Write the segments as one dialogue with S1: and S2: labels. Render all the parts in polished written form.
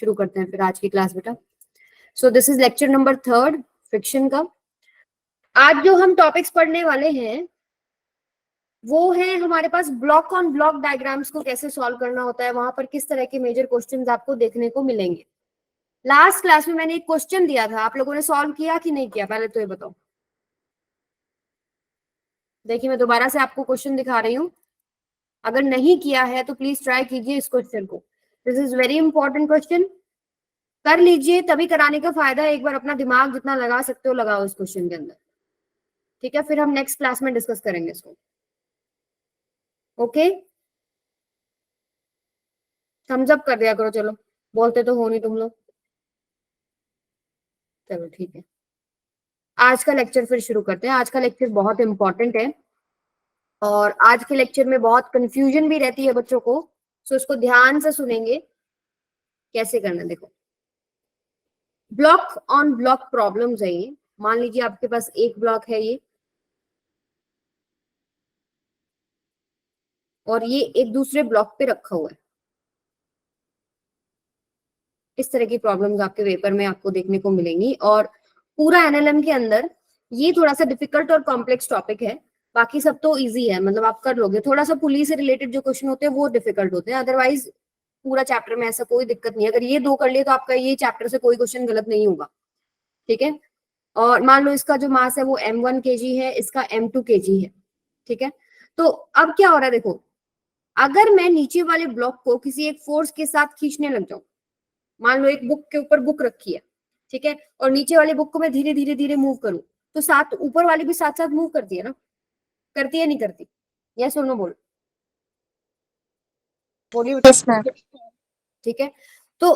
S1: शुरू करते हैं फिर आज की क्लास बेटा। So this is lecture number 3 friction का। आज जो हम टॉपिक्स पढ़ने वाले हैं वो है हमारे पास ब्लॉक ऑन ब्लॉक डायग्राम्स को कैसे सॉल्व करना होता है, वहां पर किस तरह के मेजर क्वेश्चंस आपको देखने को मिलेंगे। लास्ट क्लास में मैंने एक क्वेश्चन दिया था, आप लोगों ने सॉल्व किया कि नहीं किया, पहले तो ये बताओ। देखिए मैं दोबारा से आपको क्वेश्चन दिखा रही हूँ, अगर नहीं किया है तो प्लीज ट्राई कीजिए इस क्वेश्चन को। This is very important question, कर लीजिए, तभी कराने का फायदा है। एक बार अपना दिमाग जितना लगा सकते हो लगाओ इस क्वेश्चन के अंदर, ठीक है। फिर हम नेक्स्ट क्लास में डिस्कस करेंगे इसको, ओके। थम्स अप कर दिया करो, चलो बोलते तो हो नहीं तुम लोग। चलो ठीक है, आज का लेक्चर फिर शुरू करते हैं। आज का लेक्चर बहुत इंपॉर्टेंट है और आज के लेक्चर में बहुत कंफ्यूजन भी रहती है बच्चों को, सो इसको ध्यान से सुनेंगे। कैसे करना देखो, ब्लॉक ऑन ब्लॉक प्रॉब्लम्स है ये। मान लीजिए आपके पास एक ब्लॉक है ये, और ये एक दूसरे ब्लॉक पे रखा हुआ है। इस तरह की प्रॉब्लम्स आपके पेपर में आपको देखने को मिलेंगी। और पूरा एनएलएम के अंदर ये थोड़ा सा डिफिकल्ट और कॉम्प्लेक्स टॉपिक है, बाकी सब तो इजी है, मतलब आप कर लोगे। थोड़ा सा पुलिस से रिलेटेड जो क्वेश्चन होते हैं वो डिफिकल्ट होते हैं, अदरवाइज पूरा चैप्टर में ऐसा कोई दिक्कत नहीं है। अगर ये दो कर लिए तो आपका ये चैप्टर से कोई क्वेश्चन गलत नहीं होगा, ठीक है। और मान लो इसका जो मास है वो m1 kg है, इसका m2 kg है, ठीक है। तो अब क्या हो रहा है देखो, अगर मैं नीचे वाले ब्लॉक को किसी एक फोर्स के साथ खींचने लग जाऊं, मान लो एक बुक के ऊपर बुक रखी है, ठीक है, और नीचे वाले बुक को मैं धीरे धीरे धीरे मूव करूं, तो साथ ऊपर वाली भी साथ साथ मूव करती है ना, करती है नहीं करती? यस और नो बोलो, बोलिए। ठीक है, तो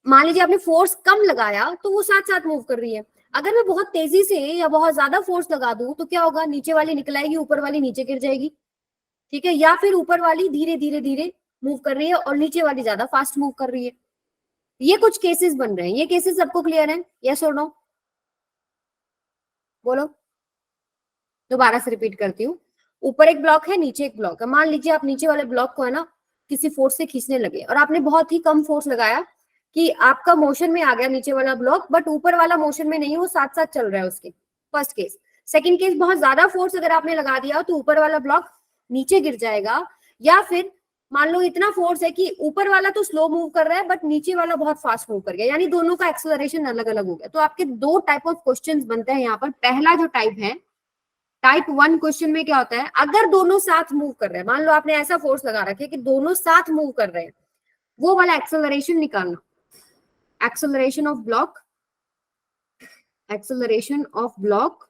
S1: मान लीजिए आपने फोर्स कम लगाया तो वो साथ साथ मूव कर रही है। अगर मैं बहुत तेजी से या बहुत ज्यादा फोर्स लगा दूं तो क्या होगा, नीचे वाली निकल आएगी, ऊपर वाली नीचे गिर जाएगी, ठीक है। या फिर ऊपर वाली धीरे धीरे धीरे मूव कर रही है और नीचे वाली ज्यादा फास्ट मूव कर रही है। ये कुछ केसेस बन रहे हैं, ये केसेस सबको क्लियर है? यस और नो बोलो। दोबारा से रिपीट करती हूँ, ऊपर एक ब्लॉक है, नीचे एक ब्लॉक है। मान लीजिए आप नीचे वाले ब्लॉक को है ना किसी फोर्स से खींचने लगे और आपने बहुत ही कम फोर्स लगाया कि आपका मोशन में आ गया नीचे वाला ब्लॉक, बट ऊपर वाला मोशन में नहीं, वो साथ साथ चल रहा है उसके। First case. सेकंड केस, बहुत ज्यादा फोर्स अगर आपने लगा दिया तो ऊपर वाला ब्लॉक नीचे गिर जाएगा, या फिर मान लो इतना फोर्स है कि ऊपर वाला तो स्लो मूव कर रहा है बट नीचे वाला बहुत फास्ट मूव कर गया, यानी दोनों का एक्सेलरेशन अलग अलग हो गया। तो आपके दो टाइप ऑफ क्वेश्चंस बनते हैं यहाँ पर। पहला जो टाइप है, टाइप 1 क्वेश्चन में क्या होता है, अगर दोनों साथ मूव कर रहे हैं, मान लो आपने ऐसा फोर्स लगा रखे कि दोनों साथ मूव कर रहे हैं, वो वाला एक्सेलरेशन निकालना। Acceleration of block, acceleration of block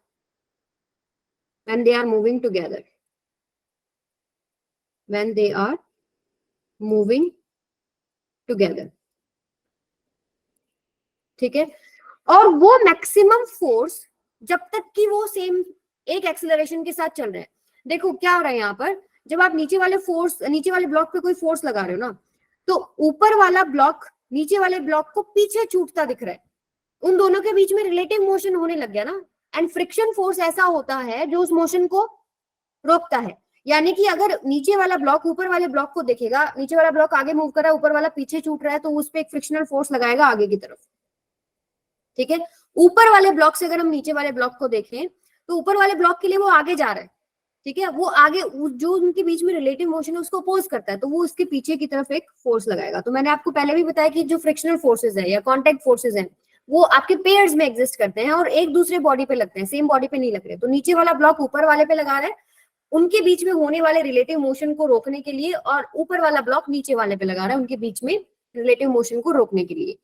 S1: when they are moving together, when they are moving together, ठीक है। और वो मैक्सिमम फोर्स जब तक कि वो सेम एक एक्सेलरेशन के साथ चल रहे हैं। देखो क्या हो रहा है यहाँ पर, जब आप नीचे वाले ब्लॉक पे कोई फोर्स लगा रहे हो ना, तो ऊपर वाला ब्लॉक नीचे वाले ब्लॉक को पीछे छूटता दिख रहा है, उन दोनों के बीच में रिलेटिव मोशन होने लग गया ना। एंड फ्रिक्शन फोर्स ऐसा होता है जो उस मोशन को रोकता है। यानी कि अगर नीचे वाला ब्लॉक ऊपर वाले ब्लॉक को देखेगा, नीचे वाला ब्लॉक आगे मूव कर रहा है, ऊपर वाला पीछे छूट रहा है, तो उस पर एक फ्रिक्शनल फोर्स लगाएगा आगे की तरफ, ठीक है। ऊपर वाले ब्लॉक से अगर हम नीचे वाले ब्लॉक को देखें तो ऊपर वाले ब्लॉक के लिए वो आगे जा रहा है, ठीक है, वो आगे जो उनके बीच में रिलेटिव मोशन है उसको अपोज करता है, तो वो उसके पीछे की तरफ एक फोर्स लगाएगा। तो मैंने आपको पहले भी बताया कि जो फ्रिक्शनल फोर्सेज है या कॉन्टेक्ट फोर्सेज है वो आपके पेयर्स में एग्जिस्ट करते हैं और एक दूसरे बॉडी पे लगते हैं, सेम बॉडी पे नहीं लग रहे। तो नीचे वाला ब्लॉक ऊपर वाले पे लगा रहा है उनके बीच में होने वाले रिलेटिव मोशन को रोकने के लिए, और ऊपर वाला ब्लॉक नीचे वाले पे लगा रहा है उनके बीच में रिलेटिव मोशन को रोकने के लिए।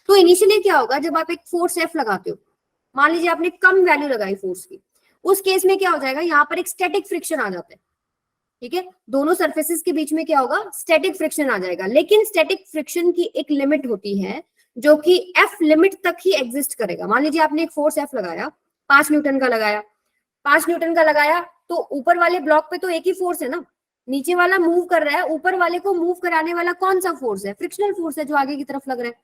S1: तो इनिशियली क्या होगा, जब आप एक फोर्स एफ लगाते हो, मान लीजिए आपने कम वैल्यू लगाई फोर्स की, उस केस में क्या हो जाएगा, यहाँ पर एक स्टैटिक फ्रिक्शन आ जाता है, ठीक है। दोनों सरफेसेस के बीच में क्या होगा, स्टैटिक फ्रिक्शन आ जाएगा। लेकिन स्टैटिक फ्रिक्शन की एक लिमिट होती है जो कि एफ लिमिट तक ही एग्जिस्ट करेगा। मान लीजिए आपने एक फोर्स एफ लगाया, 5 न्यूटन का लगाया, 5 न्यूटन का लगाया, तो ऊपर वाले ब्लॉक पे तो एक ही फोर्स है ना, नीचे वाला मूव कर रहा है, ऊपर वाले को मूव कराने वाला कौन सा फोर्स है, फ्रिक्शनल फोर्स है जो आगे की तरफ लग रहा है।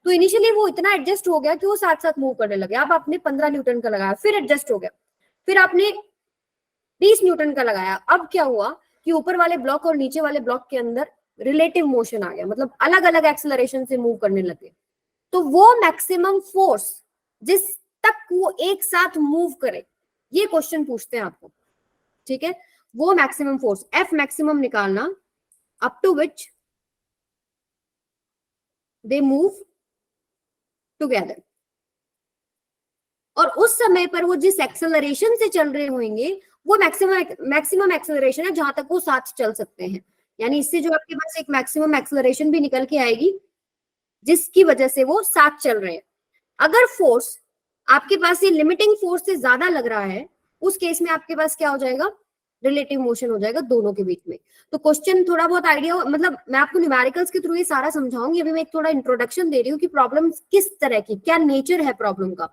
S1: तो इनिशियली वो इतना एडजस्ट हो गया कि वो साथ साथ मूव करने लगे। अब आपने 15 न्यूटन का लगाया, फिर एडजस्ट हो गया, फिर आपने 20 न्यूटन का लगाया। अब क्या हुआ कि ऊपर वाले ब्लॉक और नीचे वाले ब्लॉक के अंदर रिलेटिव मोशन आ गया, मतलब अलग अलग एक्सेलरेशन से मूव करने लगे। तो वो मैक्सिमम फोर्स जिस तक वो एक साथ मूव करे, ये क्वेश्चन पूछते हैं आपको, ठीक है। वो मैक्सिमम फोर्स एफ मैक्सिमम निकालना up to which they move together, और उस समय पर वो जिस एक्सेलरेशन से चल रहे होंगे वो मैक्सिमम एक्सेलरेशन है जहां तक वो साथ चल सकते हैं। यानी इससे जो आपके पास एक मैक्सिमम एक्सेलरेशन भी निकल के आएगी जिसकी वजह से वो साथ चल रहे हैं। अगर फोर्स आपके पास ये लिमिटिंग फोर्स से ज्यादा लग रहा है, उस केस में आपके पास क्या हो जाएगा, रिलेटिव मोशन हो जाएगा दोनों के बीच में। तो क्वेश्चन थोड़ा बहुत आइडिया, मतलब मैं आपको न्यूमेरिकल्स के थ्रू ये सारा समझाऊंगी, अभी मैं एक थोड़ा इंट्रोडक्शन दे रही हूँ कि प्रॉब्लम किस तरह की, क्या नेचर है प्रॉब्लम का।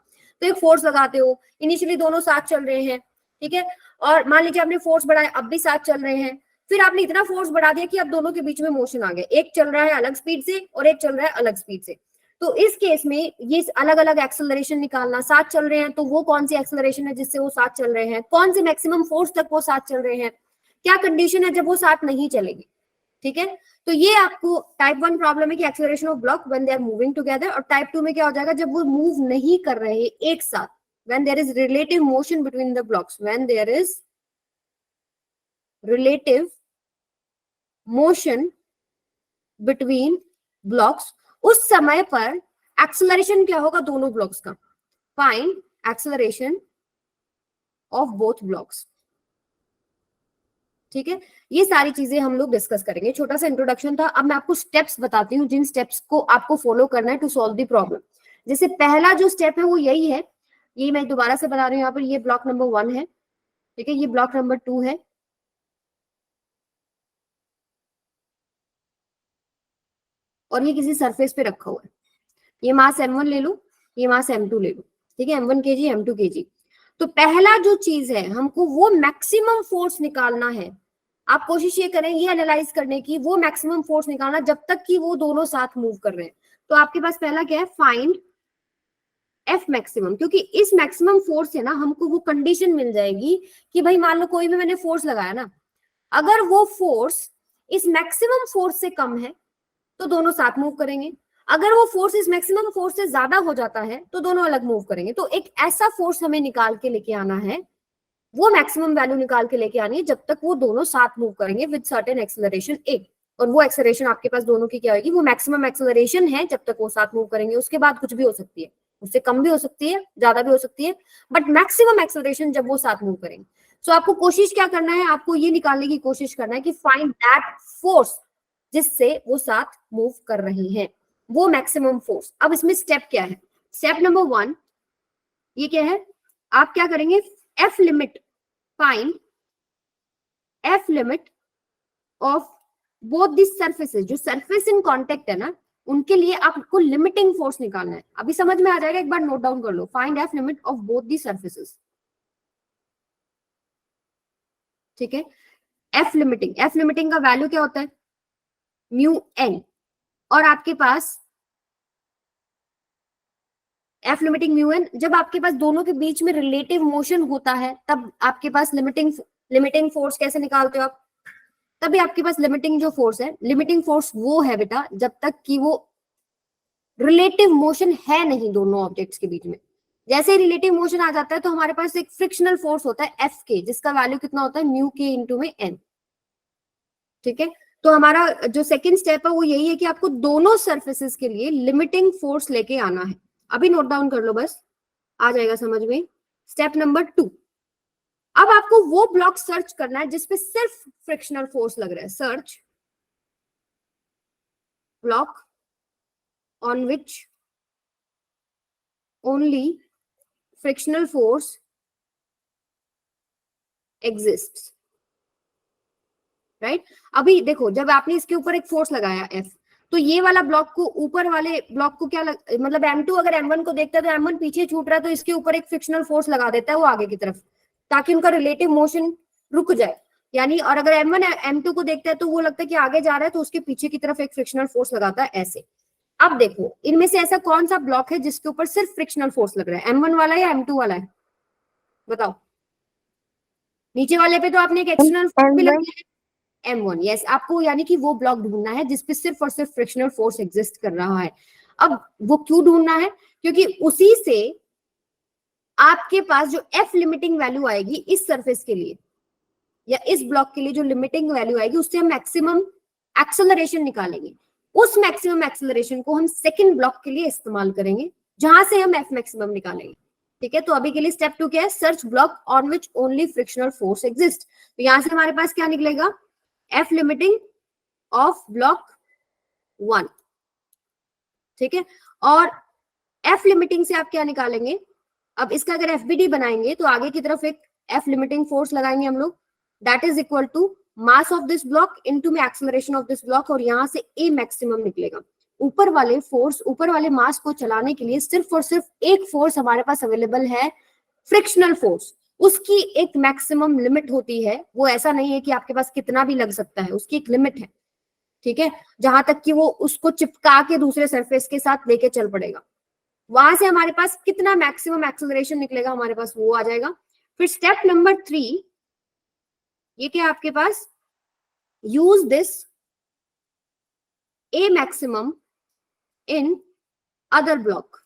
S1: तो एक फोर्स लगाते हो, इनिशियली दोनों साथ चल रहे हैं, ठीक है, और मान लीजिए आपने फोर्स बढ़ाया, अब भी साथ चल रहे हैं, फिर आपने इतना फोर्स बढ़ा दिया कि अब दोनों के बीच में मोशन आ गया, एक चल रहा है अलग स्पीड से और एक चल रहा है अलग स्पीड से। तो इस केस में ये अलग अलग एक्सेलरेशन निकालना, साथ चल रहे हैं तो वो कौन सी एक्सेलरेशन है जिससे वो साथ चल रहे हैं, कौन से मैक्सिमम फोर्स तक वो साथ चल रहे हैं, क्या कंडीशन है जब वो साथ नहीं चलेगी, ठीक है। तो ये आपको टाइप 1 प्रॉब्लम है कि acceleration of block when they are moving together, और टाइप 2 में क्या हो जाएगा जब वो मूव नहीं कर रहे एक साथ, when there is relative motion between the blocks, when there is relative motion between blocks, उस समय पर एक्सेलरेशन क्या होगा दोनों ब्लॉक्स का, find acceleration of both blocks, ठीक है। ये सारी चीजें हम लोग डिस्कस करेंगे, छोटा सा इंट्रोडक्शन था। अब मैं आपको स्टेप्स बताती हूँ जिन स्टेप्स को आपको फॉलो करना है टू सॉल्व द प्रॉब्लम। जैसे पहला जो स्टेप है वो यही है, ये मैं दोबारा से बता रही हूँ, यहाँ पर ये ब्लॉक नंबर 1 है, ठीक है, ये ब्लॉक नंबर 2 है, और ये किसी सरफेस पे रखा हुआ है। ये मास m1 ले लो, ये मास m2 ले लो, ठीक है, m1 kg m2 kg। तो पहला जो चीज है हमको वो मैक्सिमम फोर्स निकालना है। आप कोशिश ये करें ये एनालाइज करने की, वो मैक्सिमम फोर्स निकालना जब तक कि वो दोनों साथ मूव कर रहे हैं। तो आपके पास पहला क्या है, फाइंड एफ मैक्सिमम, क्योंकि इस मैक्सिमम फोर्स से ना हमको वो कंडीशन मिल जाएगी कि भाई मान लो कोई भी मैंने फोर्स लगाया ना, अगर वो फोर्स इस मैक्सिमम फोर्स से कम है तो दोनों साथ मूव करेंगे, अगर वो फोर्स इस मैक्सिमम फोर्स से ज्यादा हो जाता है तो दोनों अलग मूव करेंगे। तो एक ऐसा फोर्स हमें निकाल के लेके आना है, वो मैक्सिमम वैल्यू निकाल के लेके आनी है जब तक वो दोनों साथ मूव करेंगे विद सर्टेन एक्सेलरेशन ए। और वो एक्सेलरेशन आपके पास दोनों की क्या होगी, वो मैक्सिमम एक्सेलरेशन है जब तक वो साथ मूव करेंगे। उसके बाद कुछ भी हो सकती है, उससे कम भी हो सकती है, ज्यादा भी हो सकती है, बट मैक्सिमम एक्सेलरेशन जब वो साथ मूव करेंगे। सो आपको कोशिश क्या करना है, आपको ये निकालने की कोशिश करना है कि फाइंड दैट फोर्स जिससे वो साथ मूव कर रहे हैं, वो मैक्सिमम फोर्स। अब इसमें स्टेप क्या है, स्टेप नंबर 1 ये क्या है, आप क्या करेंगे, F limit, find f limit of both this surfaces, जो सरफेस इन कांटेक्ट है ना उनके लिए आपको लिमिटिंग फोर्स निकालना है। अभी समझ में आ जाएगा, एक बार नोट डाउन कर लो, find f limit of both the surfaces, ठीक है। एफ लिमिटिंग का वैल्यू क्या होता है, म्यू एन, और आपके पास एफ लिमिटिंग म्यू एन, जब आपके पास दोनों के बीच में रिलेटिव मोशन होता है तब आपके पास लिमिटिंग फोर्स कैसे निकालते हो आप, तभी आपके पास लिमिटिंग जो फोर्स है, लिमिटिंग फोर्स वो है बेटा जब तक कि वो रिलेटिव मोशन है नहीं दोनों ऑब्जेक्ट्स के बीच में। जैसे ही रिलेटिव मोशन आ जाता है तो हमारे पास एक फ्रिक्शनल फोर्स होता है एफ के, जिसका वैल्यू कितना होता है, म्यू के इंटू में एन, ठीक है। तो हमारा जो सेकंड स्टेप है वो यही है कि आपको दोनों सरफेसेस के लिए लिमिटिंग फोर्स लेके आना है। अभी नोट डाउन कर लो, बस आ जाएगा समझ में। स्टेप नंबर 2, अब आपको वो ब्लॉक सर्च करना है जिसपे सिर्फ फ्रिक्शनल फोर्स लग रहा है। Search block on which only frictional force exist, right. अभी देखो जब आपने इसके ऊपर एक फोर्स लगाया F, तो ये वाला ब्लॉक को, ऊपर वाले ब्लॉक को क्या मतलब M2 अगर M1 को देखता है तो M1 पीछे छूट रहा है तो इसके ऊपर एक फ्रिक्शनल फोर्स लगा देता है वो आगे की तरफ, ताकि उनका रिलेटिव मोशन रुक जाए। यानी और अगर M1 M2 को देखता है तो वो लगता है कि आगे जा रहा है तो उसके पीछे की तरफ एक फ्रिक्शनल फोर्स लगाता है ऐसे। अब देखो इनमें से ऐसा कौन सा ब्लॉक है जिसके ऊपर सिर्फ फ्रिक्शनल फोर्स लग रहा है, M1 वाला या M2 वाला है, बताओ। नीचे वाले पे तो आपने एक एक्सटर्नल फोर्स भी लगाया है, M1, यस। आपको यानी कि वो ब्लॉक ढूंढना है जिसपे सिर्फ और सिर्फ फ्रिक्शनल फोर्स एग्जिस्ट कर रहा है। अब वो क्यों ढूंढना है, क्योंकि उसी से आपके पास जो एफ लिमिटिंग वैल्यू आएगी इस सरफेस के लिए या इस ब्लॉक के लिए, जो लिमिटिंग वैल्यू आएगी उससे हम मैक्सिमम एक्सेलरेशन निकालेंगे। उस मैक्सिमम एक्सेलरेशन को हम सेकंड ब्लॉक के लिए इस्तेमाल करेंगे, जहां से हम एफ मैक्सिमम निकालेंगे। ठीक है, तो अभी के लिए स्टेप 2 क्या है, search block on which only frictional force exist. तो यहां से हमारे पास क्या निकलेगा, एफ लिमिटिंग ऑफ ब्लॉक 1। ठीक है, और एफ लिमिटिंग से आप क्या निकालेंगे, अब इसका अगर एफबीडी बनाएंगे तो आगे की तरफ एक एफ लिमिटिंग फोर्स लगाएंगे हम लोग, that is equal to mass of this block into में एक्सेलरेशन ऑफ दिस ब्लॉक, और यहां से ए मैक्सिमम निकलेगा। ऊपर वाले फोर्स, ऊपर वाले मास को चलाने के लिए सिर्फ और सिर्फ एक फोर्स हमारे पास अवेलेबल है, फ्रिक्शनल फोर्स। उसकी एक मैक्सिमम लिमिट होती है, वो ऐसा नहीं है कि आपके पास कितना भी लग सकता है, उसकी एक लिमिट है। ठीक है, जहां तक कि वो उसको चिपका के दूसरे सरफेस के साथ लेके चल पड़ेगा, वहां से हमारे पास कितना मैक्सिमम एक्सेलरेशन निकलेगा हमारे पास वो आ जाएगा। फिर स्टेप नंबर 3, ये क्या आपके पास, use this a maximum in other block.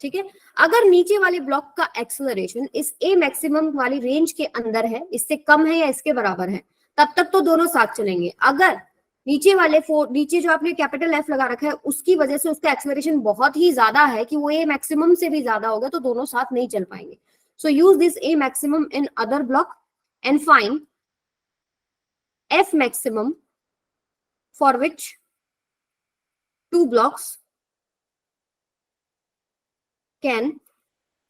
S1: ठीक है, अगर नीचे वाले ब्लॉक का एक्सेलरेशन इस ए मैक्सिमम वाली रेंज के अंदर है, इससे कम है या इसके बराबर है, तब तक तो दोनों साथ चलेंगे। अगर नीचे जो आपने कैपिटल एफ लगा रखा है उसकी वजह से उसका एक्सेलरेशन बहुत ही ज्यादा है कि वो ए मैक्सिमम से भी ज्यादा होगा, तो दोनों साथ नहीं चल पाएंगे। So use this a maximum in other block and find f maximum for which 2 blocks can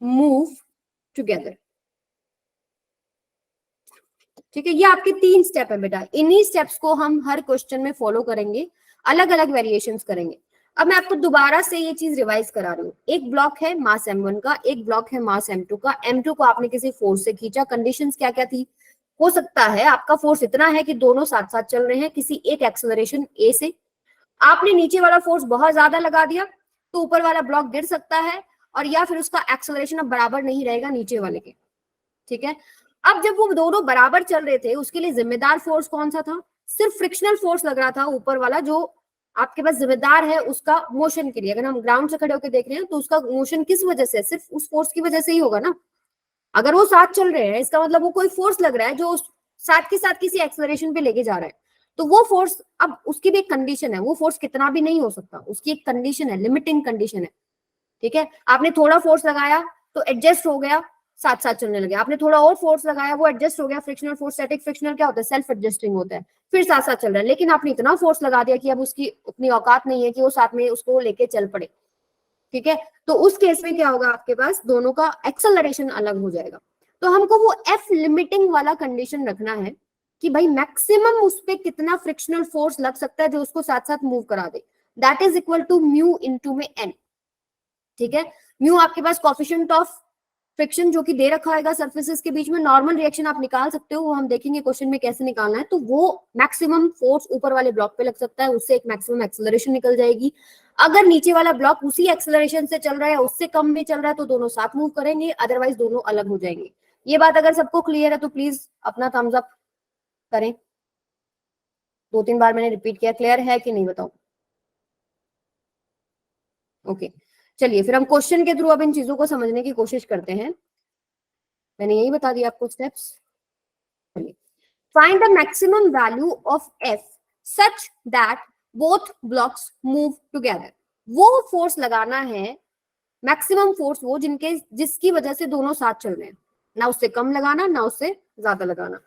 S1: move together। ठीक है, ये आपके 3 स्टेप है बेटा, इन्हीं स्टेप्स को हम हर क्वेश्चन में फॉलो करेंगे, अलग अलग वेरिएशंस करेंगे। अब मैं आपको दोबारा से ये चीज रिवाइज करा रही हूँ। एक ब्लॉक है मास m1 का, एक ब्लॉक है मास m2 का। m2 को आपने किसी फोर्स से खींचा, कंडीशंस क्या क्या थी, हो सकता है आपका फोर्स इतना है कि दोनों साथ साथ चल रहे हैं किसी एक एक्सेलरेशन a से, आपने नीचे वाला फोर्स बहुत ज्यादा लगा दिया तो ऊपर वाला ब्लॉक गिर सकता है, और या फिर उसका एक्सेलरेशन अब बराबर नहीं रहेगा नीचे वाले के। ठीक है, अब जब वो दोनों बराबर चल रहे थे उसके लिए जिम्मेदार फोर्स कौन सा था, सिर्फ फ्रिक्शनल फोर्स लग रहा था ऊपर वाला, जो आपके पास जिम्मेदार है उसका मोशन के लिए। अगर हम ग्राउंड से खड़े होकर देख रहे हैं तो उसका मोशन किस वजह से, सिर्फ उस फोर्स की वजह से ही होगा ना। अगर वो साथ चल रहे हैं इसका मतलब वो कोई फोर्स लग रहा है जो साथ के साथ किसी एक्सेलरेशन पे लेके जा रहा है, तो वो फोर्स, अब उसकी भी एक कंडीशन है, वो फोर्स कितना भी नहीं हो सकता, उसकी एक कंडीशन है, लिमिटिंग कंडीशन है। ठीक है, आपने थोड़ा फोर्स लगाया तो एडजस्ट हो गया, साथ साथ चलने लगे, आपने थोड़ा और फोर्स लगाया वो एडजस्ट हो गया। फ्रिक्शनल फोर्स, स्टैटिक फ्रिक्शनल क्या होता है, सेल्फ एडजस्टिंग होता है, फिर साथ साथ चल रहा है। लेकिन आपने इतना फोर्स लगा दिया कि अब उसकी उतनी औकात नहीं है कि वो साथ में उसको लेके चल पड़े। ठीक है, तो उस केस में क्या होगा, आपके पास दोनों का एक्सेलरेशन अलग हो जाएगा। तो हमको वो एफ लिमिटिंग वाला कंडीशन रखना है कि भाई मैक्सिमम उस पे कितना फ्रिक्शनल फोर्स लग सकता है जो उसको साथ साथ मूव करा दे, that is equal to mu into में एन। ठीक है, म्यू आपके पास कोफिशिएंट ऑफ फ्रिक्शन जो कि दे रखा है सरफेसेस के बीच में, नॉर्मल रिएक्शन आप निकाल सकते हो, वो हम देखेंगे क्वेश्चन में कैसे निकालना है। तो वो मैक्सिमम फोर्स ऊपर वाले ब्लॉक पे लग सकता है, उससे एक मैक्सिमम एक्सेलरेशन निकल जाएगी। अगर नीचे वाला ब्लॉक उसी एक्सेलरेशन से चल रहा है, उससे कम में चल रहा है, तो दोनों साथ मूव करेंगे, अदरवाइज दोनों अलग हो जाएंगे। ये बात अगर सबको क्लियर है तो प्लीज अपना थम्स अप करें। 2-3 बार मैंने रिपीट किया, क्लियर है कि नहीं बताओ। ओके, चलिए फिर हम क्वेश्चन के थ्रू अब इन चीजों को समझने की कोशिश करते हैं। मैंने यही बता दिया आपको steps. Find the maximum value of F such that both blocks move together. वो फोर्स लगाना है, मैक्सिमम फोर्स वो जिसकी वजह से दोनों साथ चल रहे हैं, ना उससे कम लगाना ना उससे ज्यादा लगाना।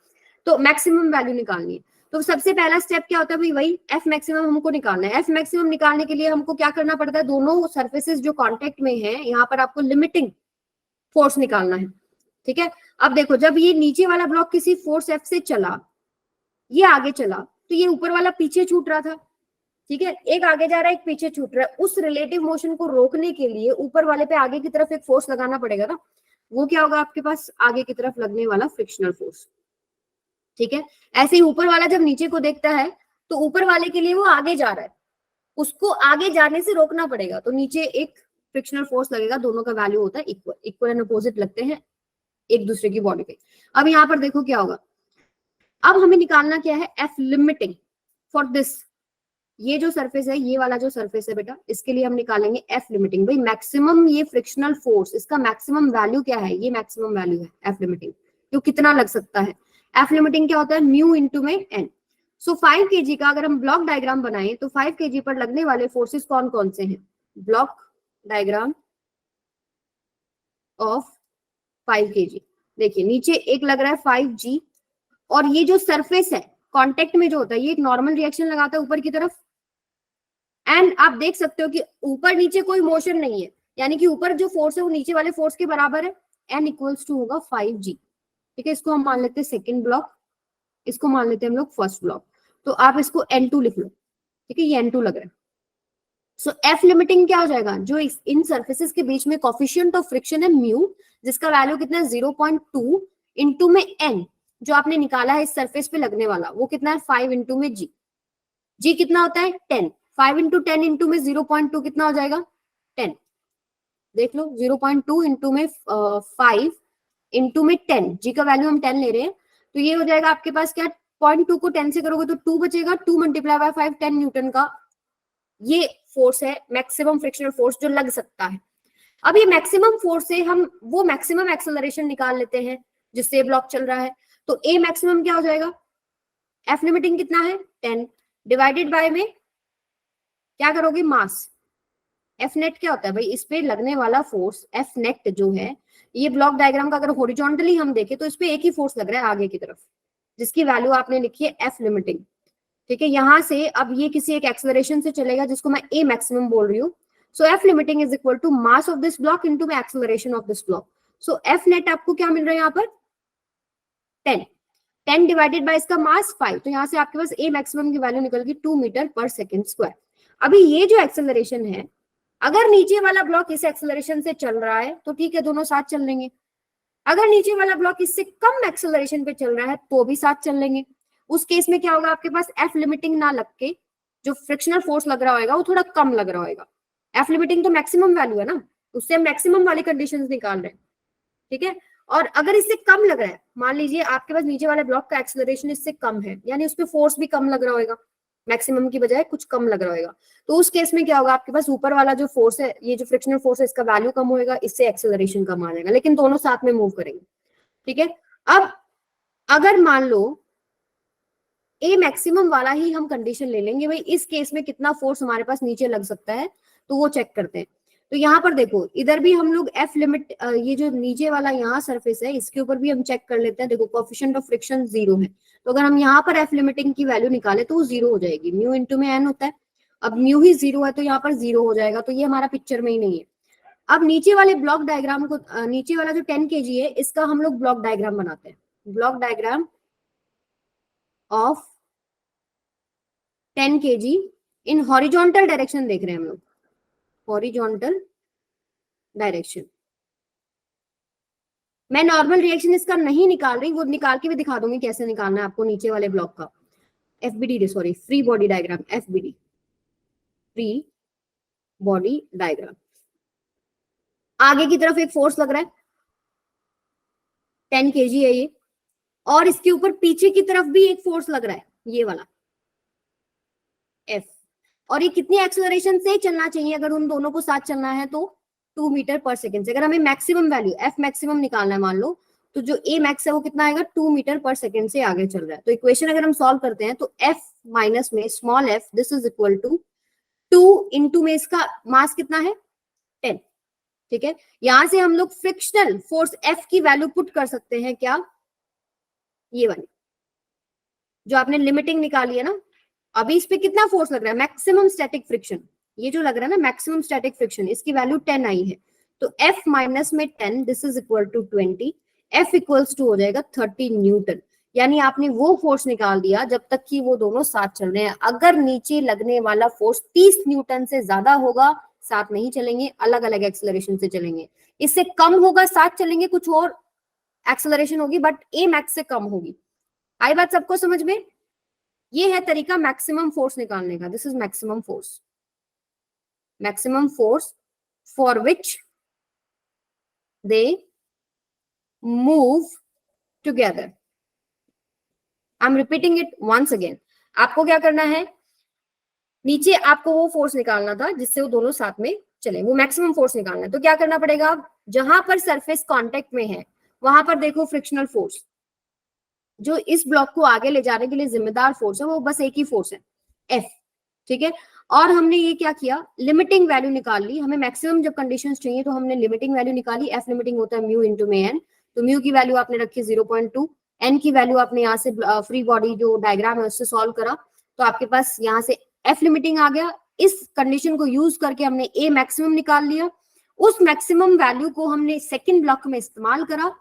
S1: तो मैक्सिमम वैल्यू निकालनी है। तो सबसे पहला स्टेप क्या होता है भाई, वही एफ मैक्सिमम हमको निकालना है। एफ मैक्सिमम निकालने के लिए हमको क्या करना पड़ता है, दोनों सरफेसेस जो कांटेक्ट में है यहाँ पर आपको लिमिटिंग फोर्स निकालना है। ठीक है, अब देखो जब ये नीचे वाला ब्लॉक किसी फोर्स एफ से चला, ये आगे चला, तो ये ऊपर वाला पीछे छूट रहा था। ठीक है, एक आगे जा रहा है एक पीछे छूट रहा है, उस रिलेटिव मोशन को रोकने के लिए ऊपर वाले पे आगे की तरफ एक फोर्स लगाना पड़ेगा ना। वो क्या होगा आपके पास, आगे की तरफ लगने वाला फ्रिक्शनल फोर्स। ठीक है, ऐसे ही ऊपर वाला जब नीचे को देखता है तो ऊपर वाले के लिए वो आगे जा रहा है, उसको आगे जाने से रोकना पड़ेगा, तो नीचे एक फ्रिक्शनल फोर्स लगेगा। दोनों का वैल्यू होता है इक्वल, इक्वल एंड अपोजिट लगते हैं एक दूसरे की बॉडी पे। अब यहाँ पर देखो क्या होगा, अब हमें निकालना क्या है, एफ लिमिटिंग फॉर दिस ये जो सरफेस है, ये वाला जो सरफेस है बेटा, इसके लिए हम निकालेंगे एफ लिमिटिंग। भाई मैक्सिमम ये फ्रिक्शनल फोर्स, इसका मैक्सिमम वैल्यू क्या है, ये मैक्सिमम वैल्यू है एफ लिमिटिंग, तो कितना लग सकता है। एफ लिमिटिंग क्या होता है, म्यू इंटू में एन। सो 5 kg का अगर हम ब्लॉक डायग्राम बनाएं तो 5 kg पर लगने वाले फोर्सेस कौन कौन से हैं। ब्लॉक डायग्राम ऑफ 5 kg, देखिए नीचे एक लग रहा है 5g, और ये जो सरफेस है कांटेक्ट में जो होता है, ये एक नॉर्मल रिएक्शन लगाता है ऊपर की तरफ, एंड आप देख सकते हो कि ऊपर नीचे कोई मोशन नहीं है, यानी कि ऊपर जो फोर्स है वो नीचे वाले फोर्स के बराबर है। एन इक्वल्स टू होगा 5g। ठीक है, इसको हम मान लेते हैं सेकेंड ब्लॉक, इसको मान लेते हैं हम लोग फर्स्ट ब्लॉक, तो आप इसको N2 लिख लो। ठीक है, ये N2 लग रहा है। सो एफ लिमिटिंग क्या हो जाएगा, जो इन सर्फेसिस के बीच में कोफिशिएंट ऑफ फ्रिक्शन है म्यू, जिसका वैल्यू कितना है 0.2 इंटू में एन, जो आपने निकाला है इस सरफेस पे लगने वाला, वो कितना है 5 इंटू में जी। जी कितना होता है 10, 5 इंटू 10 इंटू में 0.2 कितना हो जाएगा 10। देख लो 0.2 इंटू में 5 इंटू में 10, जी का वैल्यू हम 10 ले रहे हैं, तो ये हो जाएगा आपके पास क्या, 0.2 को 10 से करोगे तो 2 बचेगा, 2 मल्टीप्लाई बाय 5, 10 न्यूटन का ये फोर्स है, मैक्सिमम फ्रिक्शनल फोर्स जो लग सकता है। अब ये मैक्सिमम फोर्स से हम वो मैक्सिमम एक्सेलरेशन निकाल लेते हैं जिससे ब्लॉक चल रहा है, तो ए मैक्सिमम क्या हो जाएगा, एफ लिमिटिंग कितना है 10 डिवाइडेड बाय में क्या करोगे मास, एफ नेट क्या होता है भाई, इस पे लगने वाला फोर्स एफ नेट जो है, ये ब्लॉक डायग्राम का अगर हॉरिजॉन्टली हम देखें तो इस पे एक ही फोर्स लग रहा है आगे की तरफ, जिसकी वैल्यू आपने लिखी है एफ लिमिटिंग। ठीक है, यहां से अब ये किसी एक एक्सेलरेशन से चलेगा जिसको मैं ए मैक्सिमम बोल रही हूँ। So f limiting is equal to mass of this block into acceleration of this block. So f net आपको क्या मिल रहा है यहाँ पर 10, 10 डिवाइडेड बाय इसका मास 5, तो यहाँ से आपके पास ए मैक्सिमम की वैल्यू निकल गई 2 मीटर पर सेकेंड स्क्वायर। अभी ये जो एक्सेलरेशन है, अगर नीचे वाला ब्लॉक इस एक्सेलरेशन से चल रहा है तो ठीक है, दोनों साथ चल लेंगे। अगर नीचे वाला ब्लॉक इससे कम एक्सेलरेशन पे चल रहा है तो भी साथ चल लेंगे। उस केस में क्या होगा, आपके पास एफ लिमिटिंग ना लग के जो फ्रिक्शनल फोर्स लग रहा होगा वो थोड़ा कम लग रहा होगा। एफ लिमिटिंग तो मैक्सिमम वैल्यू है ना, उससे हम मैक्सिमम वाली कंडीशंस निकाल रहे हैं। ठीक है, और अगर इससे कम लग रहा है, मान लीजिए आपके पास नीचे वाले ब्लॉक का एक्सेलरेशन इससे कम है, यानी उस पर फोर्स भी कम लग रहा होगा, मैक्सिमम की बजाय कुछ कम लग रहा होगा, तो उस केस में क्या होगा, आपके पास ऊपर वाला जो फोर्स है, ये जो फ्रिक्शनल फोर्स है, इसका वैल्यू कम होगा, इससे एक्सेलरेशन कम आ जाएगा, लेकिन दोनों साथ में मूव करेंगे। ठीक है, अब अगर मान लो ए मैक्सिमम वाला ही हम कंडीशन ले लेंगे, भाई इस केस में कितना फोर्स हमारे पास नीचे लग सकता है, तो वो चेक करते हैं। तो यहाँ पर देखो, इधर भी हम लोग एफ लिमिट, ये जो नीचे वाला यहाँ सरफेस है इसके ऊपर भी हम चेक कर लेते हैं। देखो कोफिशिएंट ऑफ फ्रिक्शन 0 है, तो अगर हम यहाँ पर एफ लिमिटिंग की वैल्यू निकाले तो वो 0 हो जाएगी, म्यू इंटू में एन होता है। अब म्यू ही 0 है तो यहाँ पर 0 हो जाएगा, तो ये हमारा पिक्चर में ही नहीं है। अब नीचे वाले ब्लॉक डायग्राम को, नीचे वाला जो 10 kg है इसका हम लोग ब्लॉक डायग्राम बनाते हैं। Block diagram of 10 kg in horizontal direction देख रहे हैं हम लोग, हॉरिजॉन्टल डायरेक्शन। मैं नॉर्मल रिएक्शन इसका नहीं निकाल रही, वो निकाल के भी दिखा दूंगी कैसे निकालना है आपको नीचे वाले ब्लॉक का। FBD, sorry free body diagram, FBD free body diagram. आगे की तरफ एक फोर्स लग रहा है 10 kg है ये, और इसके ऊपर पीछे की तरफ भी एक फोर्स लग रहा है ये वाला एफ, और ये कितनी एक्सेलरेशन से चलना चाहिए, अगर उन दोनों को साथ चलना है तो 2 मीटर पर सेकेंड से। अगर हमें मैक्सिमम वैल्यू एफ मैक्सिमम निकालना है मान लो, तो जो ए मैक्स है वो कितना आएगा 2 मीटर पर सेकेंड से आगे चल रहा है। तो इक्वेशन अगर हम सॉल्व करते हैं तो एफ माइनस में small F this is equal to 2 into में इसका मास कितना है 10। ठीक है, यहां से हम लोग फ्रिक्शनल फोर्स एफ की वैल्यू पुट कर सकते हैं, क्या, ये वाली जो आपने लिमिटिंग निकाली है ना। अभी इस पे कितना फोर्स लग रहा है, मैक्सिमम स्टैटिक फ्रिक्शन, ये जो लग रहा है ना मैक्सिमम स्टैटिक फ्रिक्शन, इसकी वैल्यू 10 आई है, तो F माइनस में 10 this is equal to 20, F equals to हो जाएगा 30 न्यूटन। यानी आपने वो फोर्स निकाल दिया जब तक कि वो दोनों साथ चल रहे हैं। अगर नीचे लगने वाला फोर्स 30 न्यूटन से ज्यादा होगा साथ नहीं चलेंगे, अलग अलग एक्सेलरेशन से चलेंगे। इससे कम होगा साथ चलेंगे, कुछ और एक्सेलरेशन होगी, बट ए मैक्स से कम होगी। आई बात सबको समझ में? ये है तरीका मैक्सिमम फोर्स निकालने का। This is maximum force, maximum force for which they move together. I am repeating it once again. आपको क्या करना है, नीचे आपको वो फोर्स निकालना था जिससे वो दोनों साथ में चले, वो मैक्सिमम फोर्स निकालना है। तो क्या करना पड़ेगा, जहां पर सरफेस कांटेक्ट में है वहां पर देखो फ्रिक्शनल फोर्स, जो इस ब्लॉक को आगे ले जाने के लिए जिम्मेदार फोर्स है वो बस एक ही फोर्स है, एफ। ठीक है, और हमने ये क्या किया, लिमिटिंग वैल्यू निकाल ली। हमें मैक्सिमम जब कंडीशंस चाहिए तो हमने लिमिटिंग वैल्यू निकाली। एफ लिमिटिंग होता है म्यू इंटू में एन, तो म्यू की वैल्यू आपने रखी 0.2, एन की वैल्यू आपने यहाँ से फ्री बॉडी जो डायग्राम है उससे सॉल्व करा, तो आपके पास यहाँ से एफ लिमिटिंग आ गया। इस कंडीशन को यूज करके हमने ए मैक्सिमम निकाल लिया। उस मैक्सिमम वैल्यू को हमने सेकेंड ब्लॉक में इस्तेमाल करा,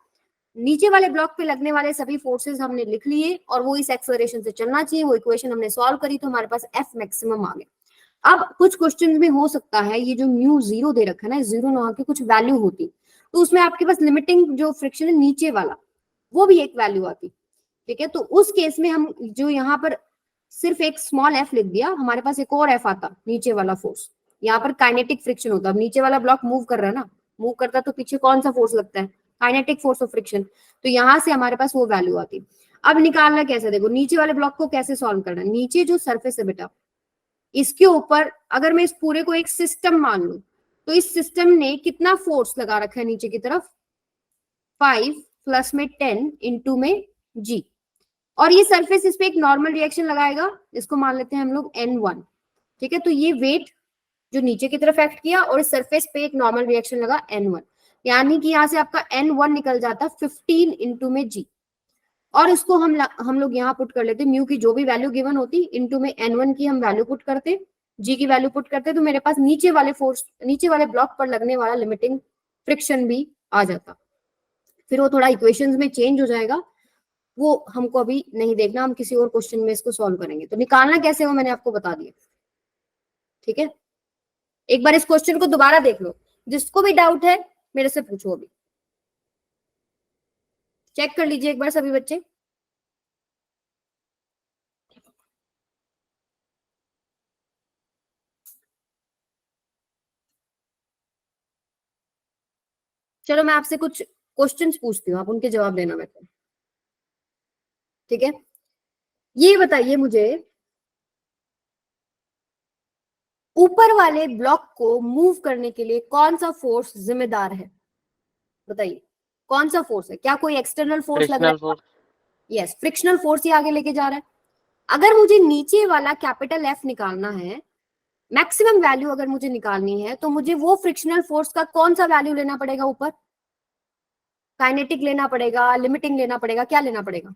S1: नीचे वाले ब्लॉक पे लगने वाले सभी फोर्सेस हमने लिख लिए और वो इस एक्सेलरेशन से चलना चाहिए। वो इक्वेशन हमने सॉल्व करी तो हमारे पास एफ मैक्सिमम आ गया। अब कुछ क्वेश्चन में हो सकता है ये जो म्यू जीरो दे रखा है ना, जीरो ना होकर कुछ वैल्यू होती तो उसमें आपके पास लिमिटिंग जो फ्रिक्शन है नीचे वाला वो भी एक वैल्यू आती। ठीक है, तो उस केस में हम जो यहाँ पर सिर्फ एक स्मॉल एफ लिख दिया, हमारे पास एक और एफ आता नीचे वाला फोर्स। यहाँ पर काइनेटिक फ्रिक्शन होता है, नीचे वाला ब्लॉक मूव कर रहा है ना, मूव करता तो पीछे कौन सा फोर्स लगता है, काइनेटिक फोर्स ऑफ फ्रिक्शन। तो यहाँ से हमारे पास वो वैल्यू आती। अब निकालना कैसे, देखो नीचे वाले ब्लॉक को कैसे सॉल्व करना है। नीचे जो सरफेस है बेटा, इसके ऊपर अगर मैं इस पूरे को एक सिस्टम मान लू तो इस सिस्टम ने कितना फोर्स लगा रखा है नीचे की तरफ, 5 प्लस में 10 इंटू में जी, और ये सरफेस इस पे एक नॉर्मल रिएक्शन लगाएगा, इसको मान लेते हैं हम लोग N1। ठीक है, तो ये वेट जो नीचे की तरफ एक्ट किया और इस सरफेस पे एक नॉर्मल रिएक्शन लगा N1, यानी कि यहाँ से आपका N1 निकल जाता 15 इंटू में जी, और इसको हम लोग यहाँ पुट कर लेते म्यू की जो भी वैल्यू गिवन होती इंटू में N1 की हम वैल्यू पुट करते, जी की वैल्यू पुट करते, तो मेरे पास नीचे वाले फोर्स, नीचे वाले ब्लॉक पर लगने वाला लिमिटिंग फ्रिक्शन भी आ जाता। फिर वो थोड़ा इक्वेशंस में चेंज हो जाएगा, वो हमको अभी नहीं देखना, हम किसी और क्वेश्चन में इसको सॉल्व करेंगे। तो निकालना कैसे वो मैंने आपको बता दिया। ठीक है, एक बार इस क्वेश्चन को दोबारा देख लो, जिसको भी डाउट है मेरे से पूछो, अभी चेक कर लीजिए एक बार सभी बच्चे। चलो मैं आपसे कुछ क्वेश्चंस पूछती हूँ, आप उनके जवाब देना मेरे को। ठीक है, ये बताइए मुझे, ऊपर वाले ब्लॉक को मूव करने के लिए कौन सा फोर्स जिम्मेदार है, बताइए कौन सा फोर्स है, क्या कोई एक्सटर्नल फोर्स लग रहा है? यस, फ्रिक्शनल फोर्स ही आगे लेके जा रहा है। अगर मुझे नीचे वाला कैपिटल एफ निकालना है, मैक्सिमम वैल्यू अगर मुझे निकालनी है, तो मुझे वो फ्रिक्शनल फोर्स का कौन सा वैल्यू लेना पड़ेगा ऊपर, काइनेटिक लेना पड़ेगा, लिमिटिंग लेना पड़ेगा, क्या लेना पड़ेगा,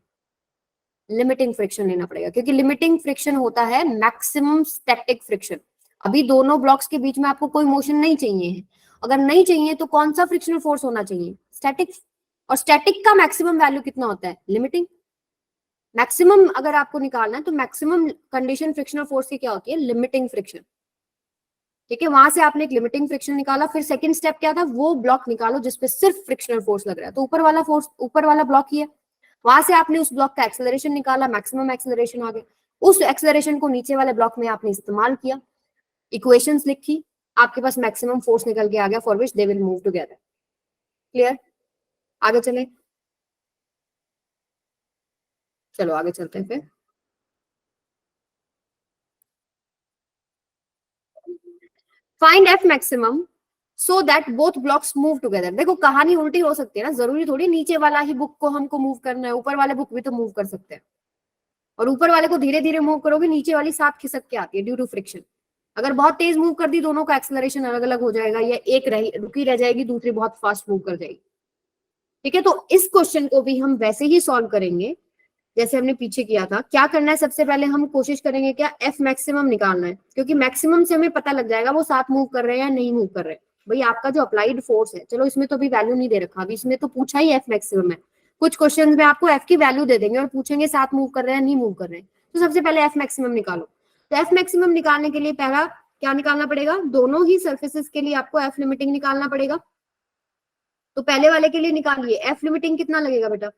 S1: लिमिटिंग फ्रिक्शन लेना पड़ेगा, क्योंकि लिमिटिंग फ्रिक्शन होता है मैक्सिमम स्टैटिक फ्रिक्शन। अभी दोनों ब्लॉक्स के बीच में आपको कोई मोशन नहीं चाहिए है, अगर नहीं चाहिए तो कौन सा फ्रिक्शनल फोर्स होना चाहिए, स्टैटिक, और स्टैटिक का मैक्सिमम वैल्यू कितना होता है, लिमिटिंग। मैक्सिमम अगर आपको निकालना है तो मैक्सिमम कंडीशन फ्रिक्शनल फोर्स की क्या होती है, लिमिटिंग फ्रिक्शन। ठीक है, वहां से आपने एक लिमिटिंग फ्रिक्शन निकाला, फिर सेकंड स्टेप क्या था, वो ब्लॉक निकालो जिसपे सिर्फ फ्रिक्शनल फोर्स लग रहा है, तो ऊपर वाला फोर्स, ऊपर वाला ब्लॉक ही है, वहां से आपने उस ब्लॉक का एक्सेलरेशन निकाला, मैक्सिमम एक्सेलरेशन आ गया, उस एक्सेलरेशन को नीचे वाले ब्लॉक में आपने इस्तेमाल किया, इक्वेशंस लिखी, आपके पास मैक्सिमम फोर्स निकल के आ गया for which they will move together. Clear, आगे चले, चलो आगे चलते हैं फिर। Find f maximum so that both blocks move together. देखो कहानी उल्टी हो सकती है ना, जरूरी थोड़ी नीचे वाला ही बुक को हमको मूव करना है, ऊपर वाले बुक भी तो मूव कर सकते हैं, और ऊपर वाले को धीरे धीरे मूव करोगे नीचे वाली साथ खिसक के आती है ड्यू टू फ्रिक्शन। अगर बहुत तेज मूव कर दी दोनों का एक्सेलरेशन अलग अलग हो जाएगा, या एक रुकी रह जाएगी, दूसरी बहुत फास्ट मूव कर जाएगी। ठीक है, तो इस क्वेश्चन को भी हम वैसे ही सॉल्व करेंगे जैसे हमने पीछे किया था। क्या करना है, सबसे पहले हम कोशिश करेंगे क्या, एफ मैक्सिमम निकालना है, क्योंकि मैक्सिमम से हमें पता लग जाएगा वो साथ मूव कर रहे हैं या नहीं मूव कर रहे हैं। भाई आपका जो अप्लाइड फोर्स है, चलो इसमें तो अभी वैल्यू नहीं दे रखा, अभी इसमें तो पूछा ही एफ मैक्सिमम है, कुछ क्वेश्चन में आपको एफ की वैल्यू दे देंगे और पूछेंगे साथ मूव कर रहे हैं नहीं मूव कर रहे हैं, तो सबसे पहले एफ मैक्सिमम निकालो। तो एफ मैक्सिमम निकालने के लिए पहला क्या निकालना पड़ेगा, दोनों ही सर्फेसिस के लिए आपको एफ लिमिटिंग निकालना पड़ेगा। तो पहले वाले के लिए निकालिए, एफ लिमिटिंग कितना लगेगा बेटा,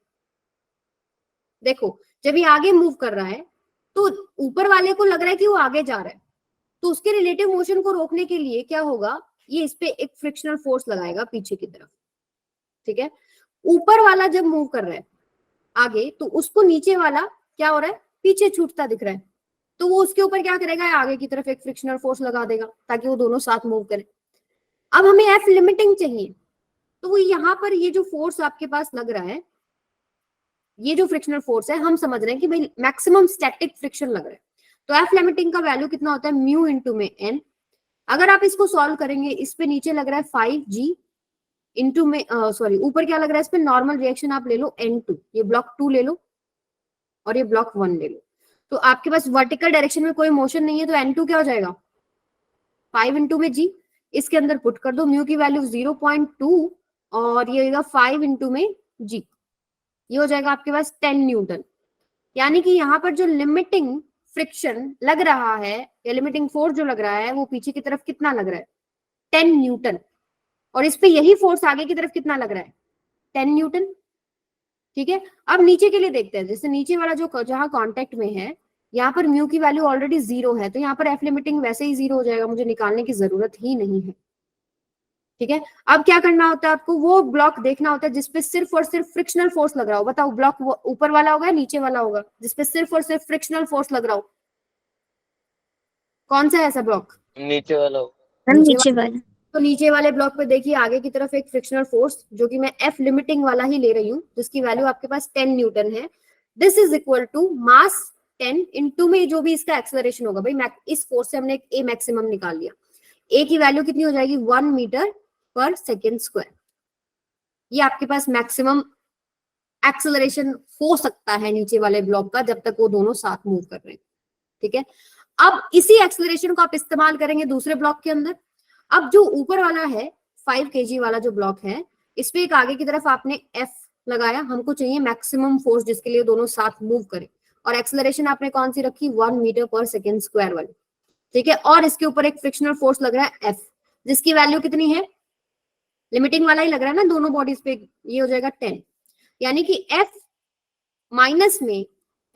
S1: देखो जब ये आगे मूव कर रहा है तो ऊपर वाले को लग रहा है कि वो आगे जा रहा है, तो उसके रिलेटिव मोशन को रोकने के लिए क्या होगा, ये इस पे एक फ्रिक्शनल फोर्स लगाएगा पीछे की तरफ। ठीक है, ऊपर वाला जब मूव कर रहा है आगे, तो उसको नीचे वाला क्या हो रहा है, पीछे छूटता दिख रहा है, तो वो उसके ऊपर क्या करेगा, आगे की तरफ एक फ्रिक्शनल फोर्स लगा देगा ताकि वो दोनों साथ मूव करें। अब हमें एफ लिमिटिंग चाहिए, तो वो यहाँ पर ये जो फोर्स आपके पास लग रहा है, ये जो फ्रिक्शनल फोर्स है, हम समझ रहे हैं कि भाई मैक्सिमम स्टैटिक फ्रिक्शन लग रहा है। तो एफ लिमिटिंग का वैल्यू कितना होता है, म्यू इंटू में एन। अगर आप इसको सॉल्व करेंगे, इस पे नीचे लग रहा है 5g इंटू में सॉरी ऊपर क्या लग रहा है, इस पे नॉर्मल रिएक्शन आप ले लो n2, ये ब्लॉक 2 ले लो और ये ब्लॉक 1 ले लो। तो आपके पास वर्टिकल डायरेक्शन में कोई मोशन नहीं है, तो n2 क्या हो जाएगा, 5 इंटू में g, इसके अंदर पुट कर दो, म्यू की वैल्यू 0.2 और ये होगा 5 इंटू में g, ये हो जाएगा आपके पास 10 न्यूटन। यानी कि यहाँ पर जो लिमिटिंग फ्रिक्शन लग रहा है या लिमिटिंग फोर्स जो लग रहा है वो पीछे की तरफ कितना लग रहा है, 10 न्यूटन। और इस पे यही फोर्स आगे की तरफ कितना लग रहा है, 10 न्यूटन। ठीक है, अब नीचे के लिए देखते हैं। जैसे नीचे वाला जो जहां कांटेक्ट में है, यहाँ पर म्यू की वैल्यू ऑलरेडी 0 है, तो यहाँ पर एफ लिमिटिंग वैसे ही 0 हो जाएगा, मुझे निकालने की जरूरत ही नहीं है। ठीक है, अब क्या करना होता है आपको, वो ब्लॉक देखना होता है जिसपे सिर्फ और सिर्फ फ्रिक्शनल फोर्स लग रहा हो। बताओ ब्लॉक ऊपर वाला होगा नीचे वाला होगा, जिसपे सिर्फ और सिर्फ फ्रिक्शनल फोर्स लग रहा हो, कौन सा है ऐसा ब्लॉक,
S2: नीचे वाला
S1: नीचे वाला। तो नीचे वाले ब्लॉक पे देखिए आगे की तरफ एक फ्रिक्शनल फोर्स, जो कि मैं एफ लिमिटिंग वाला ही ले रही हूँ, जिसकी वैल्यू आपके पास 10 न्यूटन है। This is equal to mass 10 into में जो भी इसका एक्सेलरेशन होगा। भाई इस फोर्स से हमने एक ए मैक्सिमम निकाल लिया, ए की वैल्यू कितनी हो जाएगी, 1 मीटर पर सेकेंड स्क्वायर। ये आपके पास मैक्सिमम एक्सेलरेशन हो सकता है नीचे वाले ब्लॉक का, जब तक वो दोनों साथ मूव कर रहे हैं। ठीक है, अब इसी एक्सेलरेशन को आप इस्तेमाल करेंगे दूसरे ब्लॉक के अंदर। अब जो ऊपर वाला है 5 kg वाला जो ब्लॉक है, इस पे एक आगे की तरफ आपने F लगाया, हमको चाहिए मैक्सिमम फोर्स जिसके लिए दोनों साथ मूव करें, और एक्सेलरेशन आपने कौन सी रखी, 1 मीटर पर सेकेंड स्क्वायर वाली। ठीक है, और इसके ऊपर एक फ्रिक्शनल फोर्स लग रहा है F, जिसकी वैल्यू कितनी है, लिमिटिंग वाला ही लग रहा है ना दोनों बॉडीज पे, ये हो जाएगा 10। यानी कि F माइनस में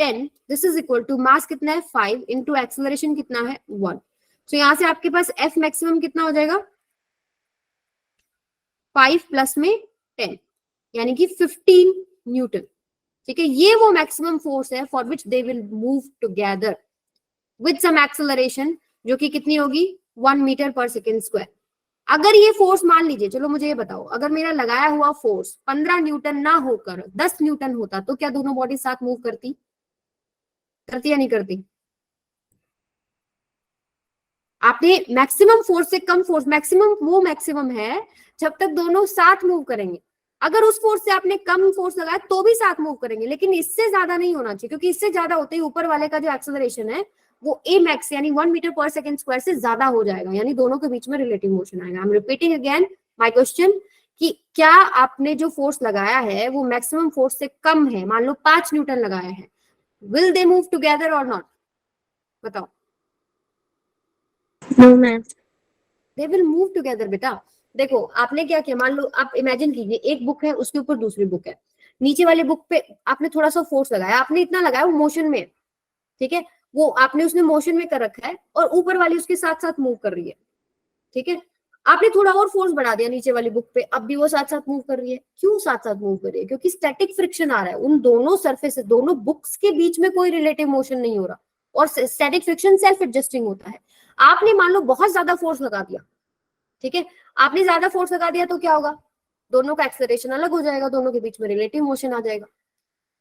S1: 10, this is equal to mass कितना है 5 इंटू एक्सेलरेशन कितना है 1। तो यहां से आपके पास F मैक्सिमम कितना हो जाएगा, 5 प्लस में 10, यानी कि 15 न्यूटन। ठीक है, ये वो मैक्सिमम फोर्स है for which they will move together with some acceleration, जो कि कितनी होगी, 1 मीटर पर सेकेंड स्क्वायर। अगर ये फोर्स मान लीजिए, चलो मुझे ये बताओ, अगर मेरा लगाया हुआ फोर्स 15 न्यूटन ना होकर 10 न्यूटन होता, तो क्या दोनों बॉडी साथ मूव करती या नहीं करती। आपने मैक्सिमम फोर्स से कम फोर्स, मैक्सिमम वो मैक्सिमम है जब तक दोनों साथ मूव करेंगे। अगर उस फोर्स से आपने कम फोर्स लगाया तो भी साथ मूव करेंगे, लेकिन इससे ज्यादा नहीं होना चाहिए, क्योंकि इससे ज्यादा होते ही ऊपर वाले का जो एक्सेलरेशन है वो ए मैक्स यानी 1 मीटर पर सेकेंड स्क्वायर से ज्यादा हो जाएगा, यानी दोनों के बीच में रिलेटिव मोशन आएगा। आई am repeating again my question कि क्या आपने जो फोर्स लगाया है वो मैक्सिमम फोर्स से कम है, मान लो 5 न्यूटन लगाया है, विल दे मूव टुगेदर और नॉट, बताओ।
S3: No ma'am,
S1: they will move together बेटा। देखो आपने क्या किया, मान लो आप इमेजिन कीजिए एक बुक है, उसके ऊपर दूसरी बुक है, नीचे वाले बुक पे आपने थोड़ा सा फोर्स लगाया, आपने इतना लगाया वो मोशन में, ठीक है, वो आपने उसने मोशन में कर रखा है और ऊपर वाली उसके साथ साथ मूव कर रही है। ठीक है, आपने थोड़ा और फोर्स बढ़ा दिया नीचे वाली बुक पे, अब भी वो साथ साथ मूव कर रही है। क्यों साथ साथ मूव कर रही है, क्योंकि स्टैटिक फ्रिक्शन आ रहा है उन दोनों सरफेस, दोनों बुक्स के बीच में कोई रिलेटिव मोशन नहीं हो रहा, और स्टैटिक फ्रिक्शन सेल्फ एडजस्टिंग होता है। आपने मान लो बहुत ज्यादा फोर्स लगा दिया, ठीक है, आपने ज्यादा फोर्स लगा दिया तो क्या होगा, दोनों का एक्सेलरेशन अलग हो जाएगा, दोनों के बीच में रिलेटिव मोशन आ जाएगा।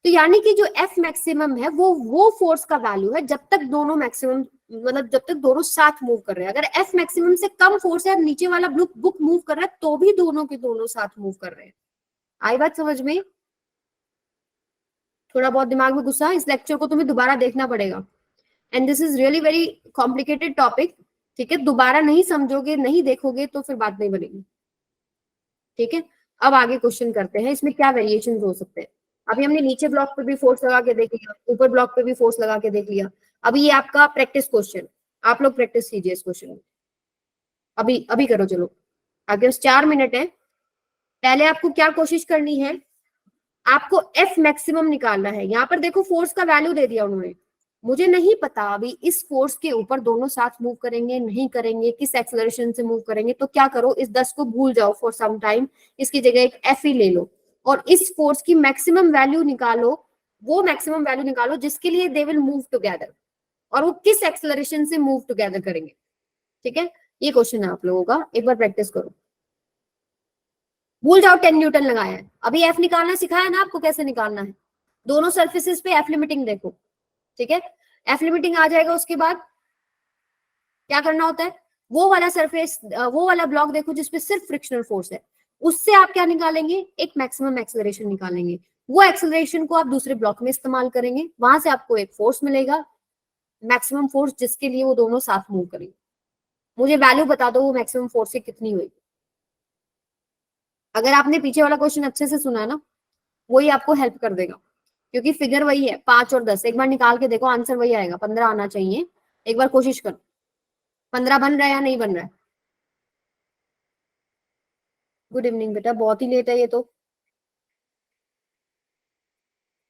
S1: तो यानी कि जो एफ मैक्सिमम है वो फोर्स का वैल्यू है जब तक दोनों मैक्सिमम, मतलब जब तक दोनों साथ मूव कर रहे हैं। अगर एफ मैक्सिमम से कम फोर्स है, नीचे वाला बुक मूव कर रहा है, तो भी दोनों के दोनों साथ मूव कर रहे हैं। आई बात समझ में, थोड़ा बहुत दिमाग में गुस्सा, इस लेक्चर को तुम्हें दोबारा देखना पड़ेगा, and this is really very complicated topic. ठीक है, दोबारा नहीं समझोगे, नहीं देखोगे तो फिर बात नहीं बनेगी। ठीक है, अब आगे क्वेश्चन करते हैं, इसमें क्या वेरिएशन हो सकते हैं। अभी हमने नीचे ब्लॉक पे भी फोर्स लगा के देख लिया, ऊपर ब्लॉक पे भी फोर्स लगा के देख लिया। अभी ये आपका प्रैक्टिस क्वेश्चन, आप लोग प्रैक्टिस कीजिए इस क्वेश्चन में, अभी अभी करो। चलो आगे 4 मिनट है। पहले आपको क्या कोशिश करनी है, आपको एफ मैक्सिमम निकालना है। यहाँ पर देखो फोर्स का वैल्यू दे दिया उन्होंने, मुझे नहीं पता अभी इस फोर्स के ऊपर दोनों साथ मूव करेंगे नहीं करेंगे, किस एक्सेलरेशन से मूव करेंगे। तो क्या करो, इस 10 को भूल जाओ फॉर सम टाइम, इसकी जगह एक एफ ही ले लो और इस फोर्स की मैक्सिमम वैल्यू निकालो, वो मैक्सिमम वैल्यू निकालो जिसके लिए दे विल मूव टुगेदर, और वो किस एक्सेलरेशन से मूव टुगेदर करेंगे। ठीक है, ये क्वेश्चन है आप लोगों का, एक बार प्रैक्टिस करो। भूल जाओ 10 न्यूटन लगाया है, अभी एफ निकालना सिखाया ना आपको कैसे निकालना है। दोनों सर्फेसिस पे एफ लिमिटिंग देखो। ठीक है, एफ लिमिटिंग आ जाएगा, उसके बाद क्या करना होता है, वो वाला सरफेस, वो वाला ब्लॉक देखो जिसपे सिर्फ फ्रिक्शनल फोर्स है, उससे आप क्या निकालेंगे, एक मैक्सिमम एक्सेलरेशन निकालेंगे। वो एक्सेलरेशन को आप दूसरे ब्लॉक में इस्तेमाल करेंगे, वहां से आपको एक फोर्स मिलेगा, मैक्सिमम फोर्स, जिसके लिए वो दोनों साथ मूव करेंगे। मुझे वैल्यू बता दो वो मैक्सिमम फोर्स से कितनी हुई। अगर आपने पीछे वाला क्वेश्चन अच्छे से सुना ना, वही आपको हेल्प कर देगा, क्योंकि फिगर वही है 5 और 10। एक बार निकाल के देखो, आंसर वही आएगा, 15 आना चाहिए। एक बार कोशिश करो, 15 बन रहा है या नहीं बन रहा है। गुड इवनिंग बेटा, बहुत ही लेट है ये तो।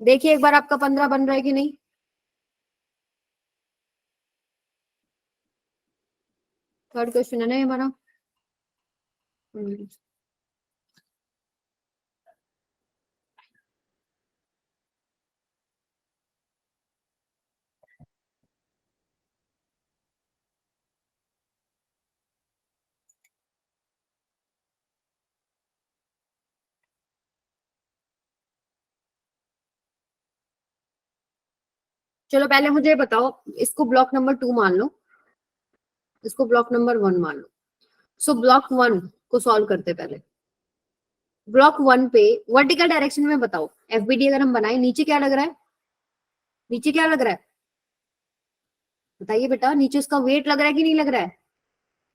S1: देखिए एक बार आपका 15 बन रहा है कि नहीं। थर्ड क्वेश्चन है ना ये हमारा। हम्म, चलो पहले मुझे बताओ, इसको ब्लॉक नंबर 2 मान लो, इसको ब्लॉक नंबर 1 मान लो। सो ब्लॉक 1 को सॉल्व करते पहले। ब्लॉक 1 पे वर्टिकल डायरेक्शन में बताओ, एफबीडी अगर हम बनाए, नीचे क्या लग रहा है, नीचे क्या लग रहा है बताइए बेटा, नीचे उसका वेट लग रहा है कि नहीं लग रहा है,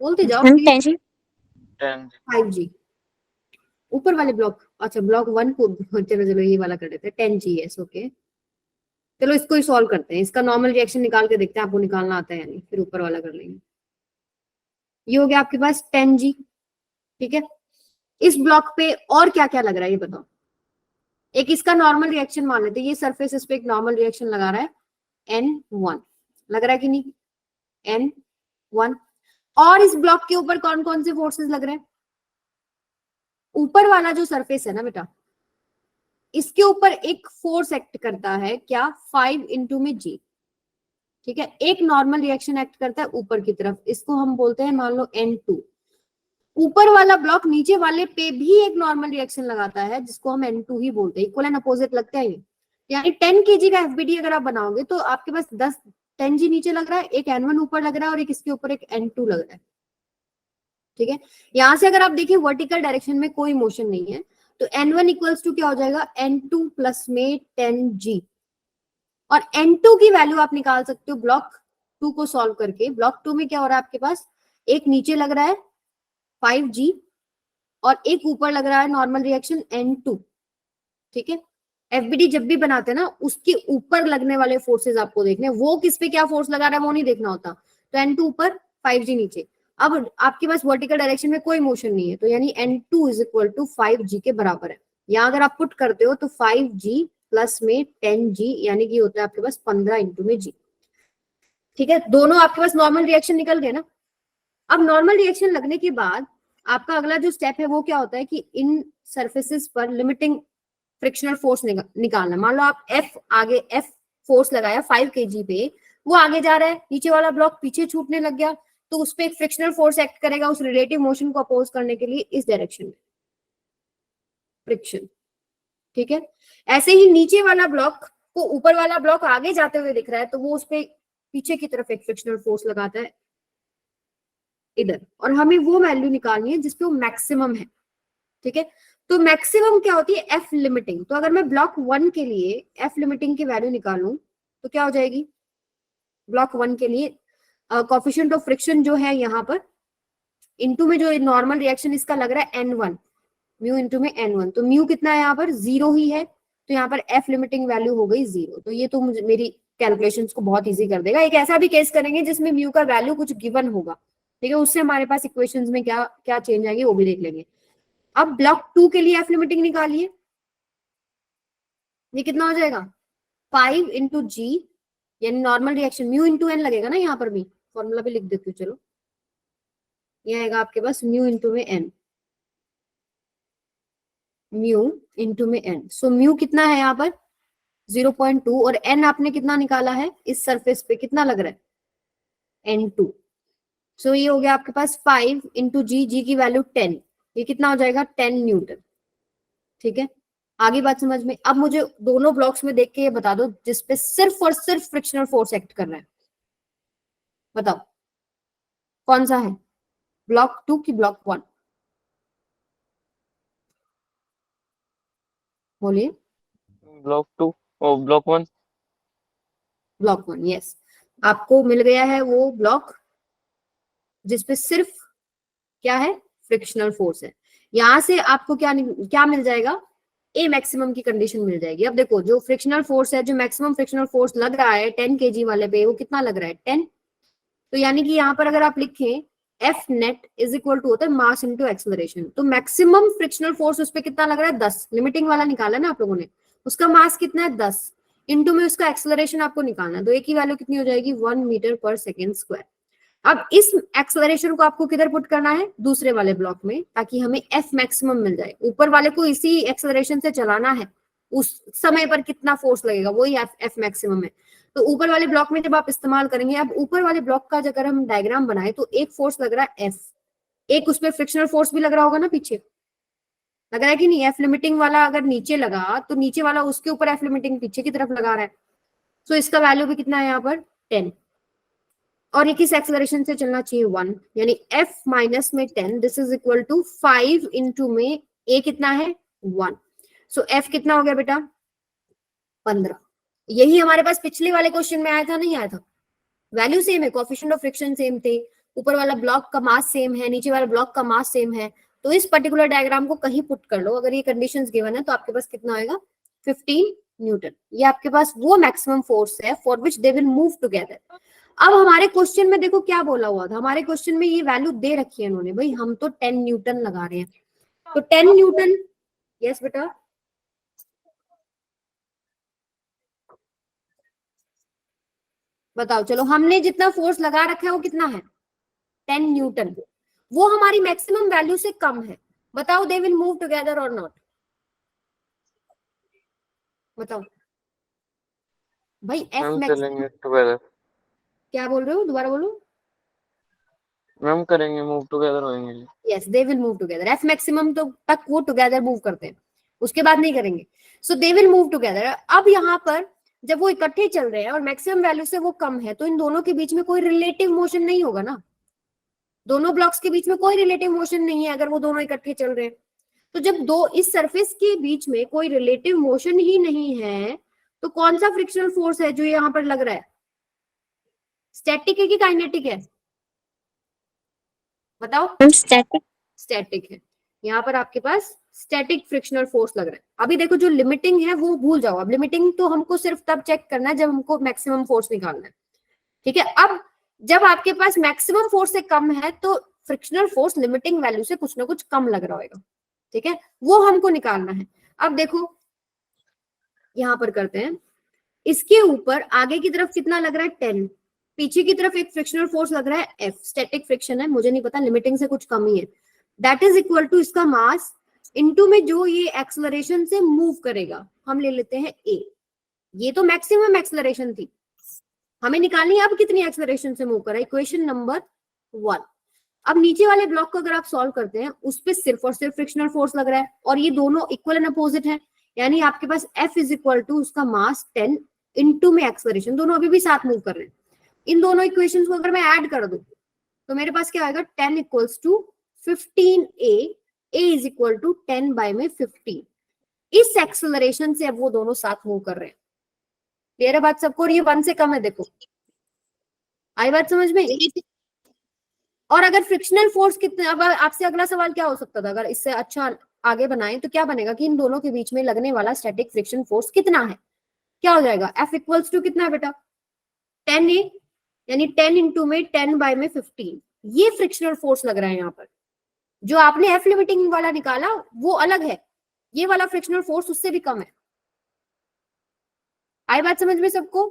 S1: बोलते जाओ।
S2: 10
S1: 5G ऊपर वाले ब्लॉक, अच्छा ब्लॉक 1 को, चलो चलो ये वाला कर देते हैं, 10G, यस ओके। चलो इसको ही सॉल्व करते हैं, इसका नॉर्मल रिएक्शन निकाल के देखते हैं आपको निकालना आता है या नहीं, फिर ऊपर वाला कर लेंगे। ये हो गया आपके पास 10G। ठीक है, इस ब्लॉक पे और क्या क्या लग रहा है ये बताओ। एक इसका नॉर्मल रिएक्शन मान लेते हैं, ये सरफेस इस पे एक नॉर्मल रिएक्शन लगा रहा है, N1 लग रहा है कि नहीं, N1। और इस ब्लॉक के ऊपर कौन कौन से फोर्सेस लग रहे हैं, ऊपर वाला जो सरफेस है ना बेटा, इसके ऊपर एक फोर्स एक्ट करता है, क्या, 5 × G। ठीक है, एक नॉर्मल रिएक्शन एक्ट करता है ऊपर की तरफ, इसको हम बोलते हैं मान लो N2। ऊपर वाला ब्लॉक नीचे वाले पे भी एक नॉर्मल रिएक्शन लगाता है, जिसको हम N2 ही बोलते हैं, इक्वल एंड अपोजिट लगता है ये। यानी 10 kg का एफबीडी अगर आप बनाओगे तो आपके पास 10 नीचे लग रहा है, एक N1 ऊपर लग रहा है और एक इसके ऊपर एक N2 लग रहा है। ठीक है, यहां से अगर आप देखिए वर्टिकल डायरेक्शन में कोई मोशन नहीं है, तो N1 इक्वल्स टू क्या हो जाएगा, N2 प्लस में 10G। और N2 की वैल्यू आप निकाल सकते हो ब्लॉक 2 को सॉल्व करके। ब्लॉक 2 में क्या हो रहा है आपके पास, एक नीचे लग रहा है 5G और एक ऊपर लग रहा है नॉर्मल रिएक्शन N2। ठीक है, एफबीडी जब भी बनाते हैं ना, उसके ऊपर लगने वाले फोर्सेस आपको देखने, वो किस पे क्या फोर्स लगा रहा है वो नहीं देखना होता। तो N2 ऊपर 5G नीचे। अब आपके पास वर्टिकल डायरेक्शन में कोई मोशन नहीं है, तो यानी N2 is equal to 5G के बराबर है। यहां अगर आप पुट करते हो तो 5G प्लस में 10G, यानी कि होता है आपके पास 15 × G। ठीक है, दोनों आपके पास नॉर्मल रिएक्शन निकल गए ना। अब नॉर्मल रिएक्शन लगने के बाद आपका अगला जो स्टेप है वो क्या होता है कि इन सरफेसेस पर लिमिटिंग फ्रिक्शनल फोर्स निकालना। मान लो आप एफ फोर्स लगाया 5 kg पे, वो आगे जा रहा है, नीचे वाला ब्लॉक पीछे छूटने लग गया, तो उस पर एक फ्रिक्शनल फोर्स एक्ट करेगा उस रिलेटिव मोशन को अपोज करने के लिए, इस डायरेक्शन में फ्रिक्शन। ठीक है, ऐसे ही नीचे वाला ब्लॉक को ऊपर वाला ब्लॉक आगे जाते हुए दिख रहा है, तो वो उस पर पीछे की तरफ एक फ्रिक्शनल फोर्स लगाता है इधर, और हमें वो वैल्यू निकालनी है जिसपे वो मैक्सिमम है। ठीक है, तो मैक्सिमम क्या होती है, एफ लिमिटिंग। तो अगर मैं ब्लॉक 1 के लिए एफ लिमिटिंग की वैल्यू निकालूं तो क्या हो जाएगी, ब्लॉक 1 के लिए कोफिशिएंट ऑफ फ्रिक्शन जो है यहाँ पर, इनटू में जो नॉर्मल रिएक्शन इसका लग रहा है N1, म्यू इनटू में N1, तो म्यू कितना है यहाँ पर, 0 ही है, तो यहाँ पर एफ लिमिटिंग वैल्यू हो गई 0। तो ये तो मुझे मेरी कैलकुलेशंस को बहुत इजी कर देगा। एक ऐसा भी केस करेंगे जिसमें म्यू का वैल्यू कुछ गिवन होगा, ठीक है, उससे हमारे पास इक्वेशंस में क्या क्या चेंज आएंगे वो भी देख लेंगे। अब ब्लॉक 2 के लिए एफ लिमिटिंग निकालिए, ये कितना हो जाएगा, 5 × G, यानी normal reaction mu into N लगेगा ना, यहाँ पर भी फॉर्मूला भी लिख देती हूँ। चलो ये आएगा आपके पास म्यू इंटू में एन, म्यू इंटू में एन। सो म्यू कितना है यहाँ पर 0.2 और n आपने कितना निकाला है इस सरफेस पे, कितना लग रहा है n2। सो ये हो गया आपके पास 5 इंटू जी की वैल्यू 10, ये कितना हो जाएगा 10 न्यूटन। ठीक है, आगे बात समझ में। अब मुझे दोनों ब्लॉक्स में देख के ये बता दो जिसपे सिर्फ और सिर्फ फ्रिक्शनल फोर्स एक्ट कर रहा है, बताओ कौन सा है, ब्लॉक 2 की ब्लॉक 1? बोलिए।
S2: ब्लॉक 2 और ब्लॉक 1।
S1: Block 1, yes. आपको मिल गया है वो ब्लॉक जिसपे सिर्फ क्या है, फ्रिक्शनल फोर्स है। यहां से आपको क्या क्या मिल जाएगा, ए मैक्सिमम की कंडीशन मिल जाएगी। अब देखो जो फ्रिक्शनल फोर्स है, जो मैक्सिमम फ्रिक्शनल फोर्स लग रहा है 10 kg वाले पे, वो कितना लग रहा है 10। तो यानी कि यहाँ पर अगर आप लिखें F net is equal to होता है मास इंटू एक्सेलरेशन, तो मैक्सिमम फ्रिक्शनल फोर्स उस पर कितना लग रहा है 10, लिमिटिंग वाला निकाला ना आप लोगों ने, उसका मास कितना है 10, इंटू में उसका एक्सेलरेशन आपको निकालना है, तो एक ही वैल्यू कितनी हो जाएगी 1 मीटर पर सेकेंड स्क्वायर। अब इस एक्सेलरेशन को आपको किधर पुट करना है, दूसरे वाले ब्लॉक में, ताकि हमें एफ मैक्सिमम मिल जाए। ऊपर वाले को इसी एक्सेलरेशन से चलाना है, उस समय पर कितना फोर्स लगेगा वही एफ मैक्सिमम है। तो ऊपर वाले ब्लॉक में जब आप इस्तेमाल करेंगे, अब ऊपर वाले ब्लॉक का अगर हम डायग्राम बनाए तो एक फोर्स लग रहा है एफ, एक उसमें फ्रिक्शनल फोर्स भी लग रहा होगा ना पीछे, लग रहा है कि नहीं। एफ लिमिटिंग वाला अगर नीचे लगा तो नीचे वाला उसके ऊपर एफ लिमिटिंग पीछे की तरफ लगा रहा है, तो इसका वैल्यू भी कितना है यहाँ पर 10। और ये किस एक्सेलरेशन से चलना चाहिए 1, यानी f माइनस में 10 this is equal to 5 into में a कितना है 1। सो f कितना हो गया बेटा 15। यही हमारे पास पिछले वाले क्वेश्चन में आया था, नहीं आया था, वैल्यू सेम है, कोएफिशिएंट ऑफ फ्रिक्शन सेम थे, ऊपर वाला ब्लॉक का मास सेम है, नीचे वाला ब्लॉक का मास सेम है। तो इस पर्टिकुलर डायग्राम को कहीं पुट कर लो, अगर ये कंडीशंस गिवन है तो आपके पास कितना आएगा 15 न्यूटन। ये आपके पास वो मैक्सिमम फोर्स है for which they will move together. अब हमारे क्वेश्चन में देखो क्या बोला हुआ था, हमारे क्वेश्चन में ये वैल्यू दे रखी है इन्होंने, भाई हम तो 10 न्यूटन लगा रहे हैं, तो 10 न्यूटन, यस बेटा बताओ, चलो हमने जितना फोर्स लगा रखा है वो कितना है 10 न्यूटन, वो हमारी मैक्सिमम वैल्यू से कम है, बताओ दे विल मूव टुगेदर और नॉट, बताओ भाई एफ
S2: मैम
S1: मैक्स,
S2: चलेंगे टुगेदर।
S1: क्या बोल रहे हो दोबारा बोलो।
S2: मैम करेंगे, मूव टुगेदर होएंगे।
S1: Yes they will move together, f maximum तो तक वो टुगेदर मूव करते हैं, उसके बाद नहीं करेंगे। सो दे विल मूव टुगेदर। अब यहाँ पर जब वो इकट्ठे चल रहे हैं और मैक्सिमम वैल्यू से वो कम है, तो इन दोनों के बीच में कोई रिलेटिव मोशन नहीं होगा ना, दोनों ब्लॉक्स के बीच में कोई रिलेटिव मोशन नहीं है अगर वो दोनों इकट्ठे चल रहे हैं। तो जब दो इस सरफेस के बीच में कोई रिलेटिव मोशन ही नहीं है, तो कौन सा फ्रिक्शनल फोर्स है जो यहाँ पर लग रहा है, स्टैटिक है कि काइनेटिक है, बताओ।
S3: स्टैटिक।
S1: स्टैटिक है, यहाँ पर आपके पास स्टैटिक फ्रिक्शनल फोर्स लग रहा है। अभी देखो जो लिमिटिंग है वो भूल जाओ, अब लिमिटिंग तो हमको सिर्फ तब चेक करना है जब हमको मैक्सिमम फोर्स निकालना है, ठीक है। अब जब आपके पास मैक्सिमम फोर्स से कम है तो फ्रिक्शनल फोर्स लिमिटिंग वैल्यू से कुछ ना कुछ कम लग रहा होगा, ठीक है, वो हमको निकालना है। अब देखो यहां पर करते हैं, इसके ऊपर आगे की तरफ कितना लग रहा है 10, पीछे की तरफ एक फ्रिक्शनल फोर्स लग रहा है F, स्टैटिक फ्रिक्शन है, मुझे नहीं पता लिमिटिंग से कुछ कम ही है, दैट इज इक्वल टू इसका मास इनटू में जो ये एक्सेलरेशन से मूव करेगा, हम ले लेते हैं A। ये तो मैक्सिमम एक्सेलरेशन थी, हमें निकालनी है अब कितनी एक्सेलरेशन से मूव कर रहा है, इक्वेशन नंबर 1। अब नीचे वाले ब्लॉक को अगर आप सॉल्व करते हैं, उस पर सिर्फ और सिर्फ फ्रिक्शनल फोर्स लग रहा है और ये दोनों इक्वल एंड अपोजिट है, यानी आपके पास F इज इक्वल टू उसका मास 10 इनटू में एक्सेलरेशन, दोनों अभी भी साथ मूव कर रहे हैं। इन दोनों इक्वेशंस को अगर मैं ऐड कर दूं तो मेरे पास क्या आएगा 10 equals to 15A, A is equal to 10 by में 15। इस एक्सेलरेशन से अब वो दोनों साथ मूव कर रहे हैं, क्लियर है बात सबको, और ये 1 से कम है, देखो आई बात समझ में। और अगर फ्रिक्शनल फोर्स कितने, अब आपसे अगला सवाल क्या हो सकता था, अगर इससे अच्छा आगे बनाए तो क्या बनेगा कि इन दोनों के बीच में लगने वाला स्टैटिक फ्रिक्शन फोर्स कितना है, क्या हो जाएगा F इक्वल्स टू कितना है बेटा 10A, यानी 10 इंटू में 10 बाय में 15, ये फ्रिक्शनल फोर्स लग रहा है यहाँ पर। जो आपने F लिमिटिंग वाला निकाला वो अलग है, ये वाला फ्रिक्शनल फोर्स उससे भी कम है, आई बात समझ में सबको।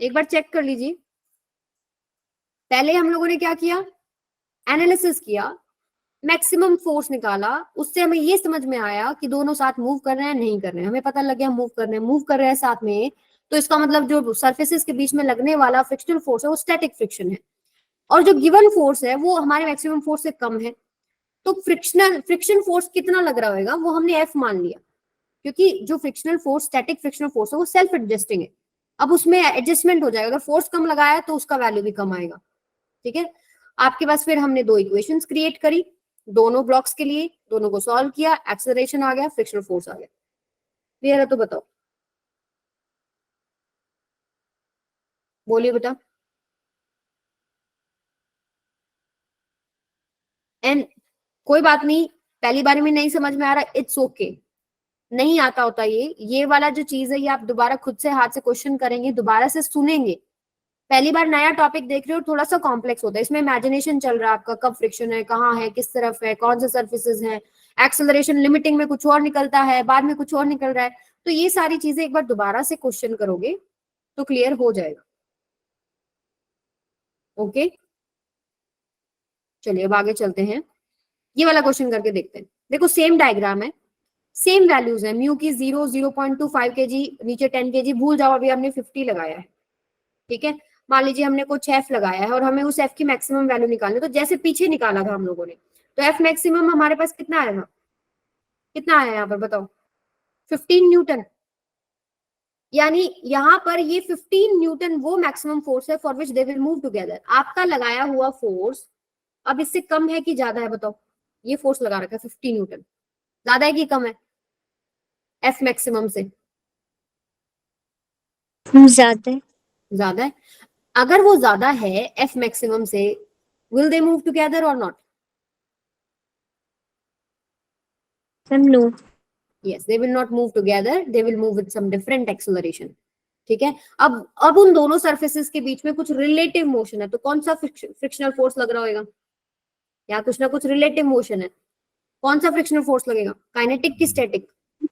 S1: एक बार चेक कर लीजिए, पहले हम लोगों ने क्या किया, एनालिसिस किया मैक्सिमम फोर्स निकाला, उससे हमें ये समझ में आया कि दोनों साथ मूव कर रहे हैं नहीं कर रहे हैं, हमें पता लग गया मूव कर रहे हैं, मूव कर रहे हैं साथ में, तो इसका मतलब जो सरफेसेस के बीच में लगने वाला फ्रिक्शनल फोर्स है वो स्टैटिक फ्रिक्शन है, और जो गिवन फोर्स है वो हमारे मैक्सिमम फोर्स से कम है। तो फ्रिक्शन फोर्स कितना लग रहा होगा वो हमने एफ मान लिया, क्योंकि जो frictional force static frictional force है वो सेल्फ एडजस्टिंग है। अब उसमें एडजस्टमेंट हो जाएगा, अगर फोर्स कम लगाया तो उसका वैल्यू भी कम आएगा। ठीक है, आपके पास फिर हमने दो इक्वेशंस क्रिएट करी दोनों ब्लॉक्स के लिए, दोनों को सॉल्व किया, एक्सेलरेशन आ गया, फ्रिक्शनल फोर्स आ गया। क्लियर है? तो बताओ, बोलिए बेटा। एंड कोई बात नहीं, पहली बार में नहीं समझ में आ रहा, इट्स ओके, नहीं आता होता ये वाला जो चीज है ये आप दोबारा खुद से हाथ से क्वेश्चन करेंगे, दोबारा से सुनेंगे। पहली बार नया टॉपिक देख रहे हो, थोड़ा सा कॉम्प्लेक्स होता है, इसमें इमेजिनेशन चल रहा है आपका, कब फ्रिक्शन है, कहाँ है, किस तरफ है, कौन से सर्फेसेस हैं, एक्सेलरेशन लिमिटिंग में कुछ और निकलता है, बाद में कुछ और निकल रहा है। तो ये सारी चीजें एक बार दोबारा से क्वेश्चन करोगे तो क्लियर हो जाएगा। ओके, चलिए अब आगे चलते हैं, ये वाला क्वेश्चन करके देखते हैं। देखो सेम डायग्राम है, सेम वैल्यूज है, म्यू की 0.25 kg, नीचे 10 kg, भूल जाओ अभी हमने 50 लगाया है। ठीक है, मान लीजिए हमने कुछ एफ लगाया है और हमें उस एफ की मैक्सिमम वैल्यू निकालनी है, तो जैसे पीछे निकाला था हम लोगों ने, तो एफ मैक्सिमम हमारे पास कितना आया था, कितना आया यहाँ पर बताओ, 15 न्यूटन। यानी यहाँ पर ये 15 न्यूटन वो मैक्सिमम फोर्स है for which they will move together. आपका लगाया हुआ फोर्स अब इससे कम है कि ज्यादा है बताओ, ये फोर्स लगा रखा है 50 न्यूटन, ज्यादा है कि कम है एफ मैक्सिमम से?
S3: ज्यादा है।
S1: ज्यादा है। अगर वो ज्यादा है एफ मैक्सिमम से, विल दे मूव टुगेदर और not?
S3: No.
S1: Yes, they will not move together, they will move with some different acceleration. ठीक है, अब उन दोनों सरफेसेस के बीच में कुछ रिलेटिव मोशन है, तो कौन सा फ्रिक्शनल फोर्स लग रहा होगा? या कुछ ना कुछ रिलेटिव मोशन है, कौन सा फ्रिक्शनल फोर्स लगेगा, काइनेटिक की स्टैटिक?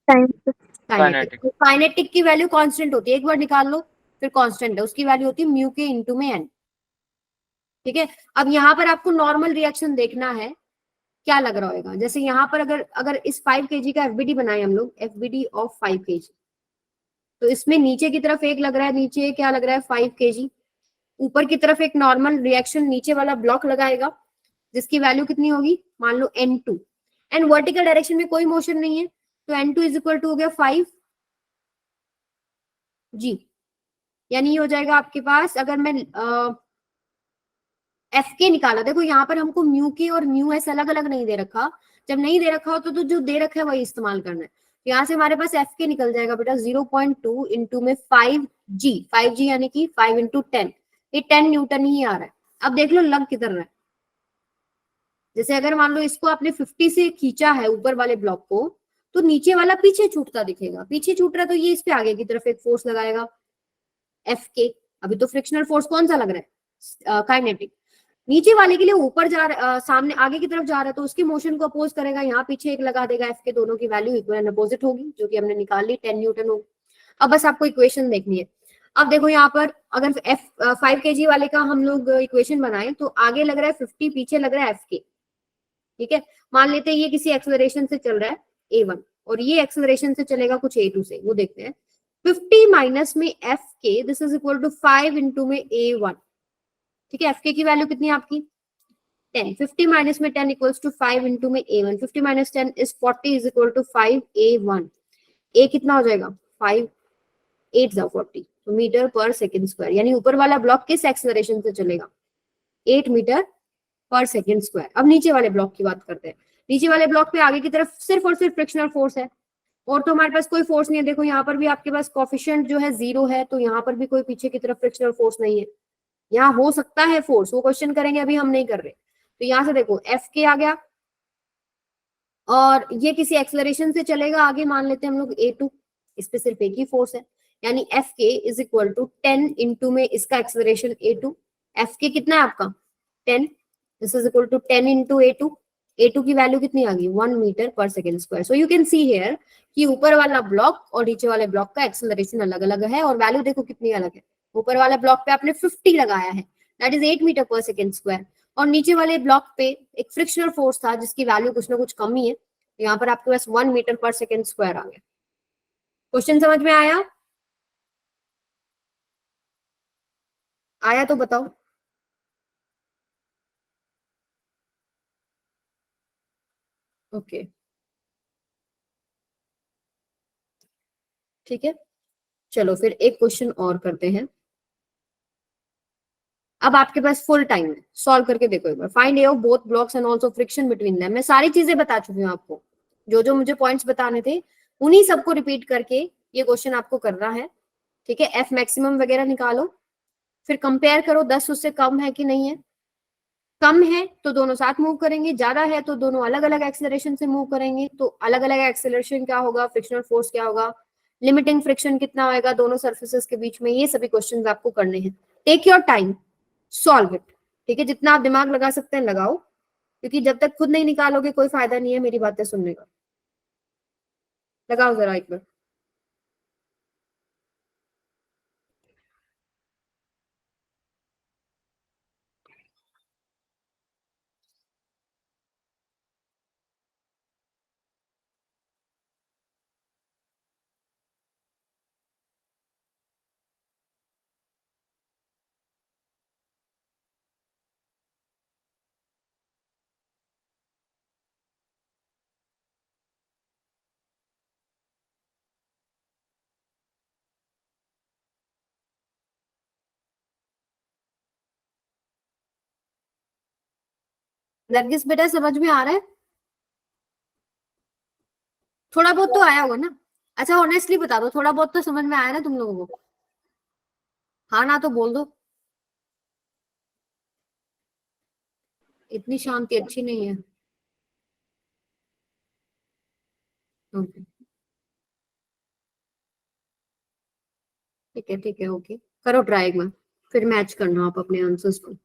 S1: काइनेटिक। काइनेटिक की वैल्यू कांस्टेंट होती है, एक बार निकाल लो फिर कांस्टेंट है, उसकी वैल्यू होती है म्यू के इनटू में एन। ठीक है, अब यहाँ पर आपको नॉर्मल रिएक्शन देखना है, क्या लग रहा होगा, जैसे यहाँ पर अगर अगर इस 5 kg का एफबीडी बनाए हम लोग, एफबीडी ऑफ 5 kg, तो इसमें नीचे की तरफ एक लग रहा है, नीचे क्या लग रहा है 5 kg, ऊपर की तरफ एक नॉर्मल रिएक्शन नीचे वाला ब्लॉक लगाएगा जिसकी वैल्यू कितनी होगी, मान लो n2, एंड वर्टिकल डायरेक्शन में कोई मोशन नहीं है, तो n2 इज इक्वल टू हो गया 5 g। यानी ये हो जाएगा आपके पास, अगर मैं एफ के निकाला, देखो यहाँ पर हमको म्यू के और म्यू एस अलग अलग नहीं दे रखा, जब नहीं दे रखा हो तो जो दे रखा है वही इस्तेमाल करना है। यहाँ से हमारे पास एफ के निकल जाएगा बेटा 0.2 इंटू में 5g, 5g यानी कि 5 इंटू 10, ये 10 न्यूटन ही आ रहा है। अब देख लो लग किधर रहा है, जैसे अगर मान लो इसको आपने 50 से खींचा है ऊपर वाले ब्लॉक को, तो नीचे वाला पीछे छूटता दिखेगा, पीछे छूट रहा है तो ये इस पे आगे की तरफ एक फोर्स लगाएगा एफ के। अभी तो फ्रिक्शनल फोर्स कौन सा लग रहा है, काइनेटिक। नीचे वाले के लिए ऊपर सामने आगे की तरफ जा रहा है तो उसकी मोशन को अपोज करेगा, यहाँ पीछे एक लगा देगा एफ के, दोनों की वैल्यू इक्वल एंड अपोजिट होगी, जो कि हमने निकाल ली 10 न्यूटन होगी। अब बस आपको इक्वेशन देखनी है। अब देखो यहाँ पर अगर एफ 5 kg वाले का हम लोग इक्वेशन बनाए तो आगे लग रहा है 50, पीछे लग रहा है एफ के। ठीक है, मान लेते हैं ये किसी एक्सेलरेशन से चल रहा है a1 और ये एक्सेलरेशन से चलेगा कुछ a2 से, वो देखते हैं। 50 माइनस में एफ के, this is equal to 5 into में a1। ठीक है, एफ के की वैल्यू कितनी है आपकी 10, 50 माइनस में 10 इक्वल्स टू 5 इंटू में a1, 50 minus 10 is 40 is equal to 5 a1। a कितना हो जाएगा 5, 8 जा 40, तो मीटर पर सेकंड स्क्वायर, यानी ऊपर वाला ब्लॉक किस एक्सेलरेशन से चलेगा 8 मीटर पर सेकंड स्क्वायर। अब नीचे वाले ब्लॉक की बात करते हैं, नीचे वाले ब्लॉक पे आगे की तरफ सिर्फ और सिर्फ फ्रिक्शनल फोर्स है, और तो हमारे पास कोई फोर्स नहीं है। देखो यहाँ पर भी आपके पास कोफिशिएंट जो है 0 है, तो यहाँ पर भी कोई पीछे की तरफ फ्रिक्शनल फोर्स नहीं है। यहाँ हो सकता है फोर्स, वो क्वेश्चन करेंगे, अभी हम नहीं कर रहे। तो यहाँ से देखो एफ के आ गया और ये किसी एक्सेलरेशन से चलेगा आगे, मान लेते हैं हम लोग a2, इस पे सिर्फ एक ही फोर्स है, यानी एफ के इज इक्वल टू 10 इंटू में इसका एक्सेलरेशन a2। एफ के कितना है आपका 10, this is equal to 10 into a2। a2 की वैल्यू कितनी आ गई 1 metre per second square. So you can see here कि ऊपर वाला ब्लॉक और नीचे वाले ब्लॉक का एक्सेलरेशन अलग अलग है, और वैल्यू देखो कितनी अलग है। ऊपर वाला ब्लॉक पे आपने 50 लगाया है, that is 8 metre per second square, और नीचे वाले ब्लॉक पे एक फ्रिक्शनल फोर्स था जिसकी वैल्यू कुछ ना कुछ कम ही है, यहाँ पर आपके पास 1 मीटर पर सेकेंड स्क्वायर आ गया। क्वेश्चन समझ में आया? आया तो बताओ। ओके ठीक है, चलो फिर एक क्वेश्चन और करते हैं। अब आपके पास फुल टाइम है, सॉल्व करके देखो एक बार। Find a of both blocks and also friction between them. मैं सारी चीजें बता चुकी हूँ आपको, जो जो मुझे पॉइंट्स बताने थे उन्हीं सबको रिपीट करके ये क्वेश्चन आपको करना है। ठीक है, एफ मैक्सिमम वगैरह निकालो, फिर कंपेयर करो 10 उससे कम है कि नहीं है। कम है तो दोनों साथ मूव करेंगे, ज्यादा है तो दोनों अलग अलग एक्सेलरेशन से मूव करेंगे। तो अलग अलग एक्सेलरेशन क्या होगा, फ्रिक्शनल फोर्स क्या होगा, लिमिटिंग फ्रिक्शन कितना होगा दोनों सर्फेसेस के बीच में, ये सभी क्वेश्चंस आपको करने हैं। Take your time, solve it. ठीक है, जितना आप दिमाग लगा सकते हैं लगाओ, क्योंकि जब तक खुद नहीं निकालोगे कोई फायदा नहीं है मेरी बातें सुनने का। लगाओ जरा एक बार। नरगिस बेटा समझ में आ रहा है? थोड़ा बहुत तो आया होगा ना? अच्छा ऑनेस्टली बता दो, थोड़ा बहुत तो समझ में आया ना तुम लोगों को? हाँ ना तो बोल दो। इतनी शांति अच्छी नहीं है। ओके ठीक है ओके, करो ट्राई एक बार, फिर मैच करना आप अपने आंसर्स को।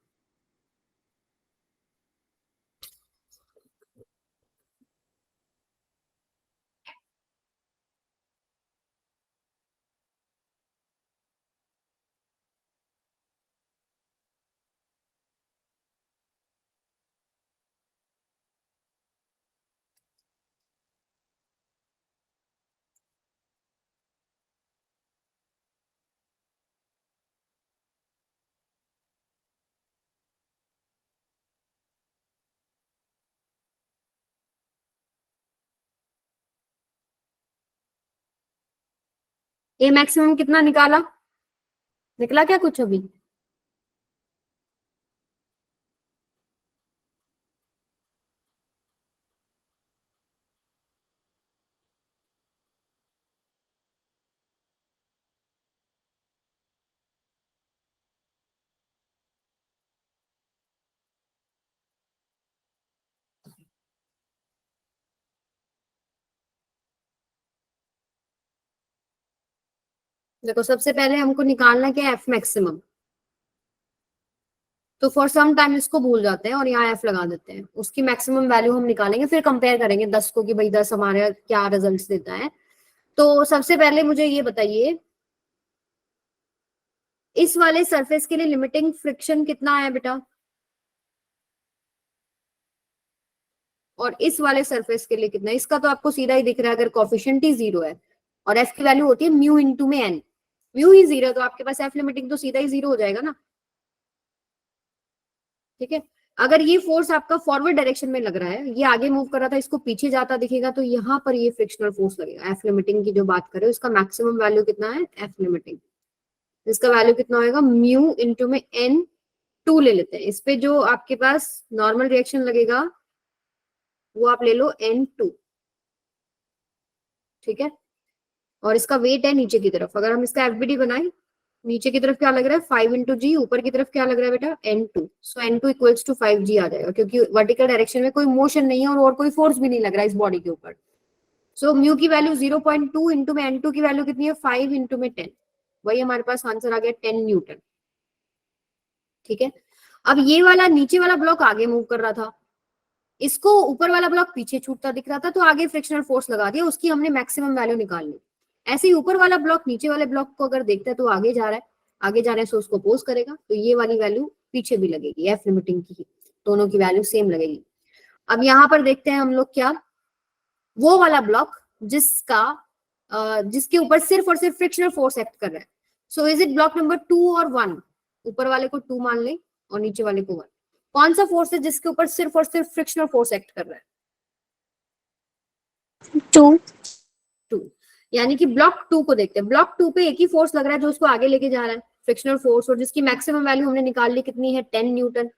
S1: ए मैक्सिमम कितना निकाला? निकला क्या कुछ अभी? देखो सबसे पहले हमको निकालना क्या है, एफ मैक्सिमम। तो फॉर सम टाइम इसको भूल जाते हैं और यहाँ एफ लगा देते हैं, उसकी मैक्सिमम वैल्यू हम निकालेंगे, फिर कंपेयर करेंगे 10 को कि भाई 10 हमारे क्या रिजल्ट्स देता है। तो सबसे पहले मुझे ये बताइए, इस वाले सरफेस के लिए लिमिटिंग फ्रिक्शन कितना है बेटा, और इस वाले सरफेस के लिए कितना है? इसका तो आपको सीधा ही दिख रहा है, अगर कोफिशिएंट ही 0 है और एफ की वैल्यू होती है म्यू इंटू में एन, म्यू ही 0 है तो आपके पास एफ लिमिटिंग तो सीधा ही 0 हो जाएगा ना। ठीक है, अगर ये फोर्स आपका फॉरवर्ड डायरेक्शन में लग रहा है, ये आगे मूव कर रहा था, इसको पीछे जाता दिखेगा, तो यहाँ पर ये फ्रिक्शनल फोर्स लगेगा। एफ लिमिटिंग की जो बात करें उसका मैक्सिमम वैल्यू कितना है, एफ लिमिटिंग, इसका वैल्यू कितना होगा, म्यू इंटू में एन टू ले लेते हैं। इस पे जो आपके पास नॉर्मल रिएक्शन लगेगा वो आप ले लो N2। ठीक है, और इसका वेट है नीचे की तरफ, अगर हम इसका एफबीडी बनाए, नीचे की तरफ क्या लग रहा है 5 × G, ऊपर की तरफ क्या लग रहा है बेटा N2। So N2 equals to 5G आ जाएगा, क्योंकि वर्टिकल डायरेक्शन में कोई मोशन नहीं है और कोई फोर्स भी नहीं लग रहा है इस बॉडी के ऊपर। सो म्यू की वैल्यू 0.2 इंटू में N2 की वैल्यू कितनी है 5 इंटू में 10, वही हमारे पास आंसर आ गया 10 न्यूटन। ठीक है, अब ये वाला नीचे वाला ब्लॉक आगे मूव कर रहा था, इसको ऊपर वाला ब्लॉक पीछे छूटता दिख रहा था, तो आगे फ्रिक्शनल फोर्स लगा दिया, उसकी हमने मैक्सिमम वैल्यू निकाल ली। ऐसे ही ऊपर वाला ब्लॉक नीचे वाले ब्लॉक को अगर देखता है तो आगे जा रहा है, आगे जाने से उसको अपोज करेगा, तो ये वाली वैल्यू पीछे भी लगेगी एफ लिमिटिंग की। दोनों की वैल्यू सेम लगेगी। अब यहाँ पर देखते हैं हम लोग क्या, वो वाला ब्लॉक जिसके ऊपर सिर्फ और सिर्फ फ्रिक्शनल फोर्स एक्ट कर रहा है। So is it block number 2 और 1? ऊपर वाले को 2 मान लें और नीचे वाले को 1। कौन सा फोर्स है जिसके ऊपर सिर्फ और सिर्फ फ्रिक्शनल फोर्स एक्ट कर रहा है?
S3: 2।
S1: यानी कि ब्लॉक 2 को देखते हैं। ब्लॉक 2 पे एक ही फोर्स लग रहा है जो उसको आगे लेके जा रहा है, फ्रिक्शनल फोर्स, और जिसकी मैक्सिमम वैल्यू हमने निकाल ली, कितनी है? 10 न्यूटन।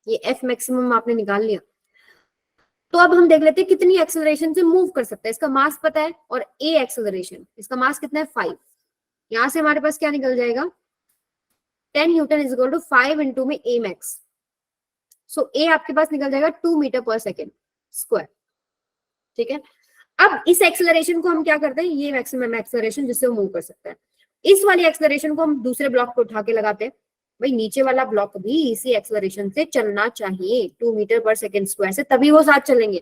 S1: ये एफ मैक्सिमम आपने निकाल लिया। तो अब हम देख लेते हैं कितनी एक्सेलरेशन से मूव कर सकता है। इसका मास पता है और ए एक्सेलरेशन, इसका मास कितना है? 5। यहां से हमारे पास क्या निकल जाएगा? 10 newton is equal to 5 into में ए मैक्स। सो ए आपके पास निकल जाएगा 2 मीटर पर सेकेंड स्क्वायर। ठीक है, अब इस एक्सेलरेशन को हम क्या करते हैं? ये मैक्सिमम एक्सेलरेशन जिससे वो मूव कर सकता है। इस वाली एक्सेलरेशन को हम दूसरे ब्लॉक पे उठा के लगाते हैं। भाई नीचे वाला ब्लॉक भी इसी एक्सेलरेशन से चलना चाहिए, 2 मीटर पर सेकेंड स्क्वायर से, तभी वो साथ चलेंगे।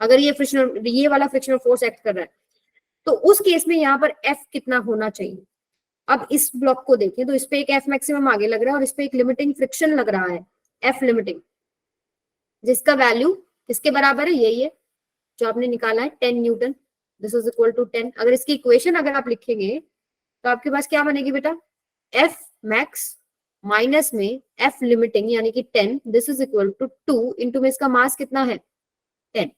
S1: अगर ये वाला फ्रिक्शनल फोर्स एक्ट कर रहा है तो उस केस में यहाँ पर एफ कितना होना चाहिए? अब इस ब्लॉक को देखें तो इस पे एक एफ मैक्सिमम आगे लग रहा है और इस पे एक लिमिटिंग फ्रिक्शन लग रहा है, एफ लिमिटिंग, जिसका वैल्यू किसके बराबर है? यही है जो आपने निकाला है, 10 newton. This is equal to 10। अगर इसकी इक्वेशन अगर आप लिखेंगे तो आपके पास क्या बनेगी बेटा? एफ मैक्स माइनस में एफ लिमिटिंग यानी कि 10, this is equal to 2 into में इसका मास कितना है? 10।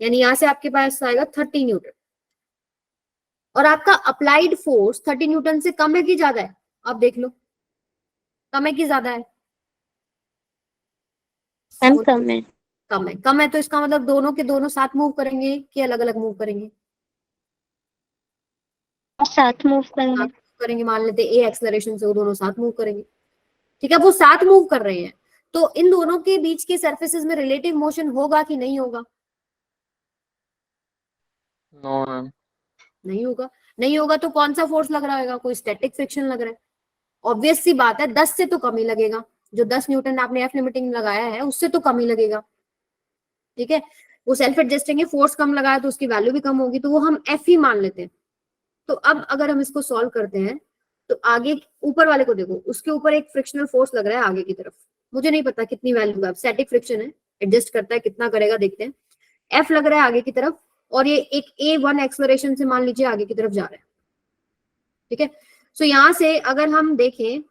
S1: यानी यहां से आपके पास आएगा 30 न्यूटन। और आपका अप्लाइड फोर्स 30 न्यूटन से कम है कि ज्यादा है? आप देख लो, कम है कि ज्यादा है?
S3: कम है।
S1: कम है। कम है तो इसका मतलब दोनों के दोनों साथ मूव करेंगे कि अलग अलग मूव करेंगे?
S3: साथ मूव करेंगे।
S1: करेंगे। मान लेते हैं ए एक्सेलरेशन से वो दोनों साथ मूव करेंगे। ठीक है, वो साथ मूव कर रहे हैं तो इन दोनों के बीच के सरफेसेस में रिलेटिव मोशन होगा कि नहीं होगा?
S2: No ma'am.
S1: नहीं होगा। नहीं होगा तो कौन सा फोर्स लग रहा होगा? कोई स्टैटिक फ्रिक्शन लग रहा है। ऑब्वियस सी बात है, 10 से तो कम ही लगेगा। जो 10 न्यूटन आपने एफ लिमिटिंग लगाया है उससे तो कम ही लगेगा। ठीक है, वो सेल्फ एडजस्टिंग है, फोर्स कम लगाया तो उसकी वैल्यू भी कम होगी, तो वो हम एफ ही मान लेते हैं। तो अब अगर हम इसको सॉल्व करते हैं तो आगे ऊपर वाले को देखो, उसके ऊपर एक फ्रिक्शनल फोर्स लग रहा है आगे की तरफ। मुझे नहीं पता कितनी वैल्यू है, स्टैटिक फ्रिक्शन है, एडजस्ट करता है, कितना करेगा देखते हैं। एफ लग रहा है आगे की तरफ और ये एक A1 एक्सेलरेशन से मान लीजिए आगे की तरफ जा रहा है। ठीक है, सो यहां से अगर हम देखें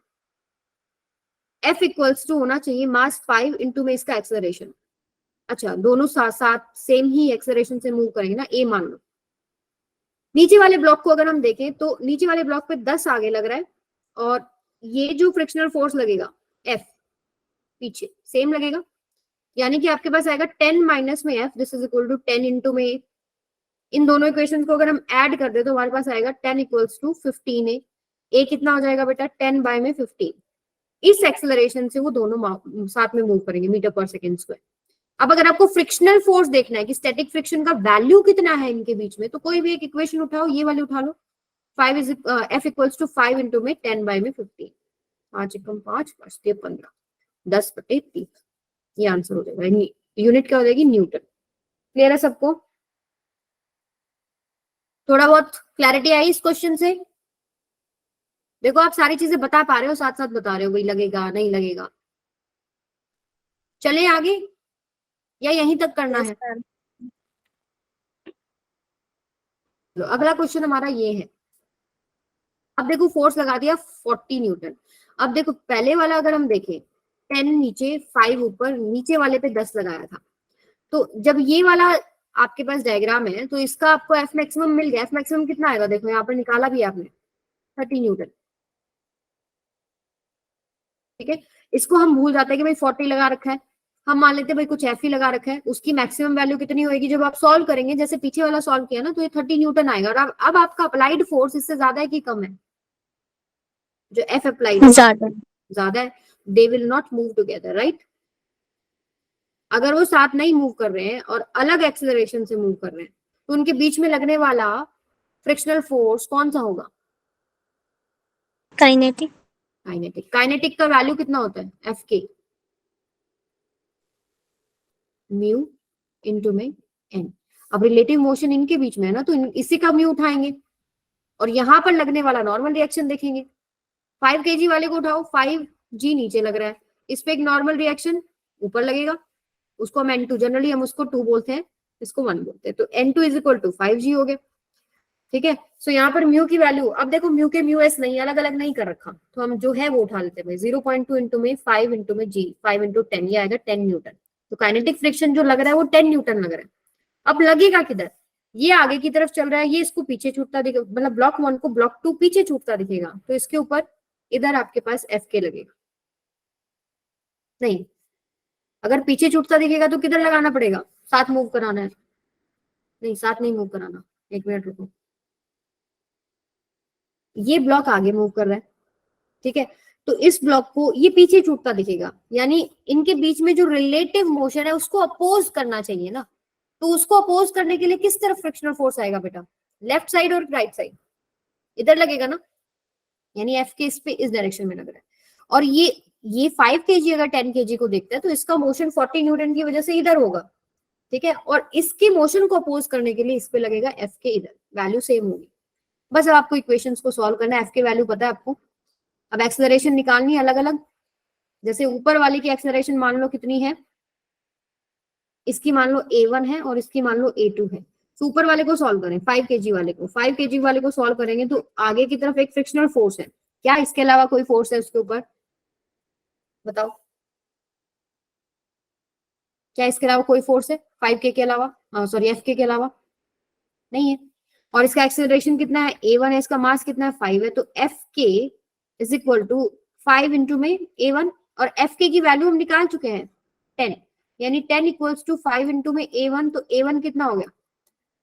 S1: F इक्वल्स टू होना चाहिए मास 5 इंटू में इसका एक्सेलरेशन। अच्छा, दोनों साथ साथ सेम ही एक्सेलरेशन से मूव करेंगे ना, ए मान लो। नीचे वाले ब्लॉक को अगर हम देखें तो नीचे वाले ब्लॉक पे 10 आगे लग रहा है और ये जो फ्रिक्शनल फोर्स लगेगा F पीछे सेम लगेगा। यानी कि आपके पास आएगा 10 माइनस में F, this is equal to 10 into में। इन दोनों इक्वेशन को अगर हम ऐड कर दे तो हमारे पास आएगा 10 इक्वल्स टू 15 ए कितना हो जाएगा बेटा? 10 बाय में 15। इस एक्सेलरेशन से वो दोनों साथ में मूव करेंगे मीटर पर सेकेंड स्क्वायर। अब अगर आपको फ्रिक्शनल फोर्स देखना है कि स्टैटिक फ्रिक्शन का वैल्यू कितना है इनके बीच में, तो कोई भी एक इक्वेशन उठाओ, ये वाली उठा लो। 5 is F equals to 5 into में 10 बाय में 15। 5 एकम 5 5 15 10/30, ये आंसर हो जाएगा। यूनिट क्या हो जाएगी? न्यूटन। क्लियर है सबको? थोड़ा बहुत क्लैरिटी आई इस क्वेश्चन से? देखो आप सारी चीजें बता पा रहे हो, साथ साथ बता रहे हो, वही लगेगा नहीं लगेगा। चले आगे या यहीं तक करना है? अगला क्वेश्चन हमारा ये है। अब देखो फोर्स लगा दिया 40 न्यूटन। अब देखो पहले वाला अगर हम देखें 10 नीचे 5 ऊपर, नीचे वाले पे 10 लगाया था। तो जब ये वाला आपके पास डायग्राम है तो इसका आपको एफ मैक्सिमम मिल गया। एफ मैक्सिमम कितना आएगा? देखो यहाँ पर निकाला भी आपने, 30 न्यूटन। ठीक है, इसको हम भूल जाते हैं कि भाई 40 लगा रखा है, हम मान लेते हैं भाई कुछ एफ ही लगा रखा है। उसकी मैक्सिमम वैल्यू कितनी होगी? जब आप सॉल्व करेंगे, जैसे पीछे वाला सॉल्व किया ना, तो ये 30 न्यूटन आएगा। और अब आपका अप्लाइड फोर्स इससे ज्यादा है कि कम है? जो एफ अप्लाइड है ज्यादा है। They will not move together, right? अगर वो साथ नहीं मूव कर रहे हैं और अलग एक्सेलरेशन से मूव कर रहे हैं तो उनके बीच में लगने वाला फ्रिक्शनल फोर्स कौन सा होगा?
S3: काइनेटिक।
S1: काइनेटिक। काइनेटिक का वैल्यू कितना होता है? एफ के म्यू इंटू में एन। अब रिलेटिव मोशन इनके बीच में है ना, तो इसी का म्यू उठाएंगे और यहां पर लगने वाला नॉर्मल रिएक्शन देखेंगे। 5 kg वाले को उठाओ, 5 g नीचे लग रहा है, इस पे एक नॉर्मल रिएक्शन ऊपर लगेगा, उसको हम N2, जनरली हम उसको 2 बोलते हैं, इसको 1 बोलते हैं, तो N2 is equal to 5G हो गया। ठीक है, सो यहाँ पर म्यू की वैल्यू, अब देखो म्यू के म्यू एस नहीं, अलग अलग नहीं कर रखा, तो हम जो है वो उठा लेते हैं। 0.2 इंटू में 5 इंटू में G, 5 इंटू 10, ये आएगा 10 न्यूटन। तो काइनेटिक फ्रिक्शन जो लग रहा है वो 10 न्यूटन लग रहा है। अब लगेगा किधर, ये आगे की तरफ चल रहा है, ये इसको पीछे छूटता दिखेगा, मतलब ब्लॉक 1 को ब्लॉक 2 पीछे छूटता दिखेगा, तो इसके ऊपर इधर आपके पास एफ के लगेगा। नहीं, अगर पीछे छूटता दिखेगा तो किधर लगाना पड़ेगा, साथ मूव कराना है। नहीं, साथ नहीं मूव कराना, एक मिनट रुको, ये ब्लॉक आगे मूव कर रहा है, ठीक है, तो इस ब्लॉक को ये पीछे छूटता दिखेगा, यानी इनके बीच में जो रिलेटिव मोशन है उसको अपोज करना चाहिए ना। तो उसको अपोज करने के लिए किस तरफ फ्रिक्शनल फोर्स आएगा बेटा, लेफ्ट साइड और राइट साइड, इधर लगेगा ना, यानी एफ के इस पे इस डायरेक्शन में लग रहा है। और ये 5 kg अगर 10 kg को देखता है तो इसका मोशन 40 न्यूटन की वजह से इधर होगा, ठीक है, और इसके मोशन को अपोज करने के लिए इस पे लगेगा एफ के, इधर वैल्यू सेम होगी। बस अब आपको इक्वेशंस को सॉल्व करना है, एफ के वैल्यू पता है आपको, अब एक्सेलरेशन निकालनी है अलग अलग। जैसे ऊपर वाली की एक्सेलरेशन मान लो कितनी है, इसकी मान लो a1 है और इसकी मान लो a2 है, तो ऊपर वाले को सॉल्व करें, 5 kg वाले को, 5 kg वाले को सॉल्व करेंगे तो आगे की तरफ एक फ्रिक्शनल फोर्स है, क्या इसके अलावा कोई फोर्स है उसके ऊपर, बताओ, क्या इसके अलावा कोई फोर्स है 5K के अलावा, सॉरी FK के अलावा, नहीं है। और इसका एक्सेलरेशन कितना है, a1 है, इसका मास कितना है 5 है, तो FK is equal to 5 into में a1, और FK की वैल्यू हम निकाल चुके हैं 10, यानी 10 इक्वल्स टू 5 इंटू में a1, तो a1 कितना हो गया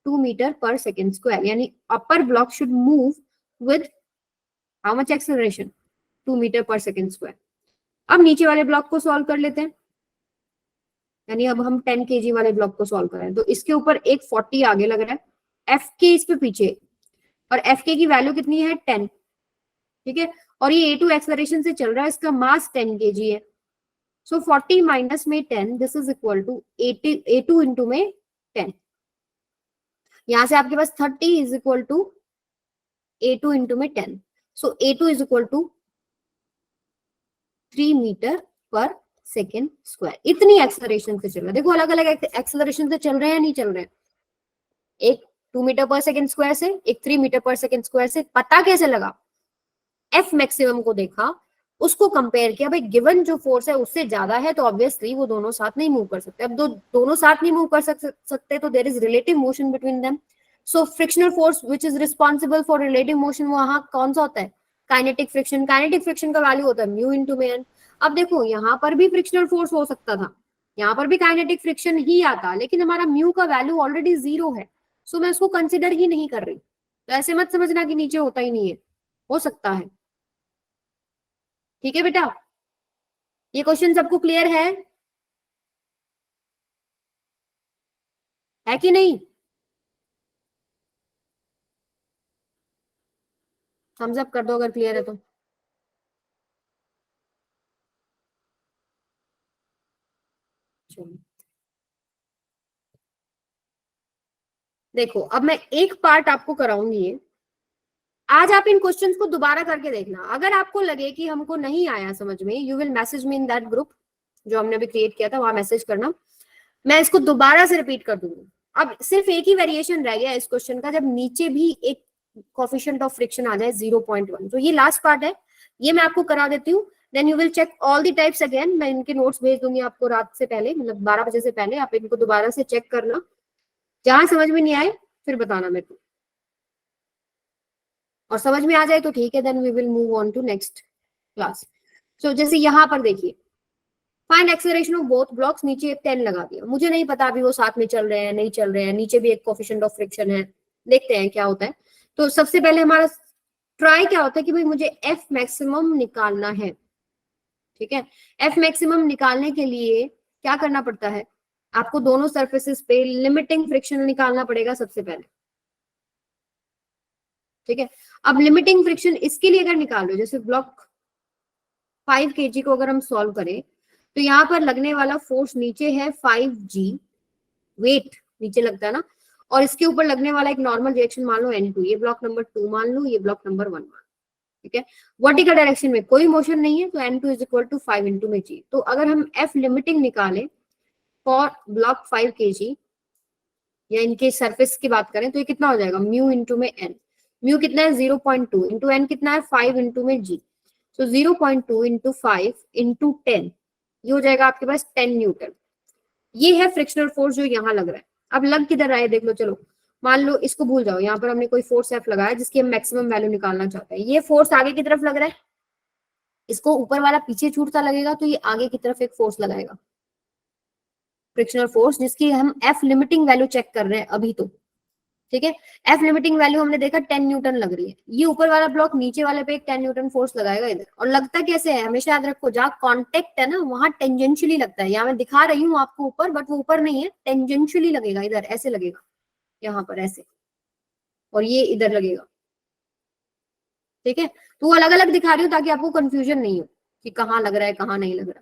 S1: 2 मीटर पर सेकेंड स्क्वायर, यानी upper block should move with how much acceleration 2 metre per second square. अब नीचे वाले ब्लॉक को सॉल्व कर लेते हैं, यानी अब हम 10 kg वाले ब्लॉक को सॉल्व करें, तो इसके ऊपर एक 40 आगे लग रहा है, FK इस पे पीछे, और FK की वैल्यू कितनी है 10, ठीक है, और ये A2 एक्सेलरेशन से चल रहा है, इसका मास 10 kg है, सो 40 माइनस में 10, this is equal to A2 into में 10, यहां से आपके पास 30 is equal to A2 into में 10, so A2 is equal to 3 metre per second square. इतनी एक्सेलरेशन से चल रहा है, देखो अलग अलग एक्सेलरेशन से चल रहे हैं, नहीं चल रहे हैं, एक 2 मीटर पर सेकेंड स्क्वायर से, एक 3 मीटर पर सेकेंड स्क्वायर से। पता कैसे लगा, एफ मैक्सिमम को देखा, उसको कंपेयर किया, भाई गिवन जो फोर्स है उससे ज्यादा है, तो ऑब्वियसली वो दोनों साथ नहीं मूव कर सकते। अब दोनों साथ नहीं मूव कर सकते तो there is relative motion between them, so frictional force which is responsible for relative motion वहां कौन सा होता है, काइनेटिक फ्रिक्शन। काइनेटिक फ्रिक्शन का वैल्यू होता है म्यू इनटू में एन। अब देखो यहाँ पर भी फ्रिक्शनल फोर्स हो सकता था, यहाँ पर भी काइनेटिक फ्रिक्शन ही आता, लेकिन हमारा म्यू का वैल्यू ऑलरेडी 0 है, सो मैं उसको कंसिडर ही नहीं कर रही। तो ऐसे मत समझना कि नीचे होता ही नहीं है, हो सकता है, ठीक है बेटा। ये क्वेश्चन सबको क्लियर है कि नहीं, थम्स अप कर दो अगर क्लियर है तो। चलो देखो, अब मैं एक पार्ट आपको कराऊंगी, ये आज आप इन क्वेश्चंस को दोबारा करके देखना, अगर आपको लगे कि हमको नहीं आया समझ में, you will message me in that group जो हमने अभी क्रिएट किया था, वहां मैसेज करना, मैं इसको दोबारा से रिपीट कर दूंगी। अब सिर्फ एक ही वेरिएशन रह गया इस क्वेश्चन का, जब नीचे भी एक कोफिशिएंट ऑफ फ्रिक्शन आ जाए 0.1, तो ये लास्ट पार्ट है, ये मैं आपको करा देती हूँ, then you will check all the types again. मैं इनके नोट्स भेज दूंगी आपको रात से पहले, मतलब 12 बजे से पहले, आप इनको दोबारा से चेक करना, जहां समझ में नहीं आए फिर बताना मेरे को, और समझ में आ जाए तो ठीक है, then we will move on to next class. सो जैसे यहाँ पर देखिए, find acceleration of both blocks, नीचे 10 लगा दिया, मुझे नहीं पता अभी वो साथ में चल रहे हैं नहीं चल रहे हैं, नीचे भी एक कोफिशिएंट ऑफ फ्रिक्शन है, देखते हैं क्या होता है। तो सबसे पहले हमारा ट्राई क्या होता है कि भाई मुझे एफ मैक्सिमम निकालना है, ठीक है। एफ मैक्सिमम निकालने के लिए क्या करना पड़ता है, आपको दोनों सरफेसेस पे लिमिटिंग फ्रिक्शन निकालना पड़ेगा सबसे पहले, ठीक है। अब लिमिटिंग फ्रिक्शन इसके लिए अगर निकाल लो, जैसे ब्लॉक 5 kg को अगर हम सॉल्व करें, तो यहाँ पर लगने वाला फोर्स नीचे है 5G, वेट नीचे लगता है ना, और इसके ऊपर लगने वाला एक नॉर्मल रिएक्शन मान लो N2, ये ब्लॉक नंबर 2 मान लो, ये ब्लॉक नंबर 1 मान लो, ठीक है। वर्टिकल डायरेक्शन में कोई मोशन नहीं है तो n2 is equal to 5 into में g। तो अगर हम f लिमिटिंग निकालें फॉर ब्लॉक 5 kg या इनके सरफेस की बात करें तो ये कितना हो जाएगा, म्यू इंटू में n। म्यू कितना है 0.2 इंटू n कितना है 5 इंटू में g। सो 0.2 इंटू 5 इंटू 10 ये हो जाएगा आपके पास 10 न्यूटन। ये है फ्रिक्शनल फोर्स जो यहाँ लग रहा है। अब लग किधर रहा है देख लो, चलो मान लो इसको भूल जाओ, यहाँ पर हमने कोई फोर्स एफ लगाया जिसकी हम मैक्सिमम वैल्यू निकालना चाहते हैं। ये फोर्स आगे की तरफ लग रहा है, इसको ऊपर वाला पीछे छूटता लगेगा तो ये आगे की तरफ एक फोर्स लगाएगा, फ्रिक्शनल फोर्स, जिसकी हम एफ लिमिटिंग वैल्यू चेक कर रहे हैं अभी तो। ठीक है, एफ लिमिटिंग वैल्यू हमने देखा 10 न्यूटन लग रही है। ये ऊपर वाला ब्लॉक नीचे वाले पे एक 10 न्यूटन फोर्स लगाएगा इधर। और लगता कैसे है, हमेशा याद रखो, जहां कांटेक्ट है ना वहां टेंजेंशियली लगता है। यहाँ मैं दिखा रही हूँ आपको ऊपर, बट वो ऊपर नहीं है, टेंजेंशियली लगेगा, इधर ऐसे लगेगा, यहाँ पर ऐसे, और ये इधर लगेगा। ठीक है, तो वो अलग अलग दिखा रही हूँ ताकि आपको कंफ्यूजन नहीं हो कि कहाँ लग रहा है कहाँ नहीं लग रहा।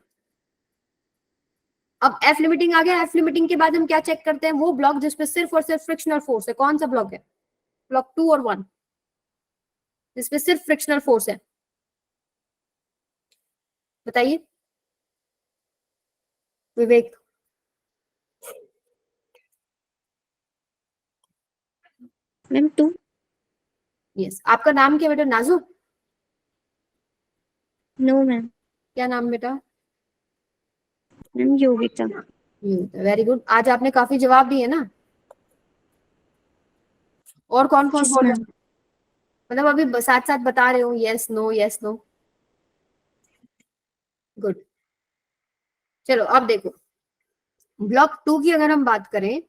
S1: अब एफ लिमिटिंग आ गया। एफ लिमिटिंग के बाद हम क्या चेक करते हैं, वो ब्लॉक जिसपे सिर्फ और सिर्फ फ्रिक्शनल फोर्स है। कौन सा ब्लॉक है, ब्लॉक 2 और 1, जिसपे सिर्फ फ्रिक्शनल फोर्स है। बताइए विवेक।
S3: मैम 2।
S1: यस, आपका नाम क्या बेटा, नाजू?
S3: No ma'am.
S1: क्या नाम बेटा?
S3: मैम योगिता।
S1: Very good. आज आपने काफी जवाब दिए ना। और कौन कौन
S3: यस
S1: बोल रहे
S3: मैम।
S1: हैं, मतलब अभी साथ साथ बता रहे हो, yes no yes no. Good. चलो अब देखो, ब्लॉक 2 की अगर हम बात करें,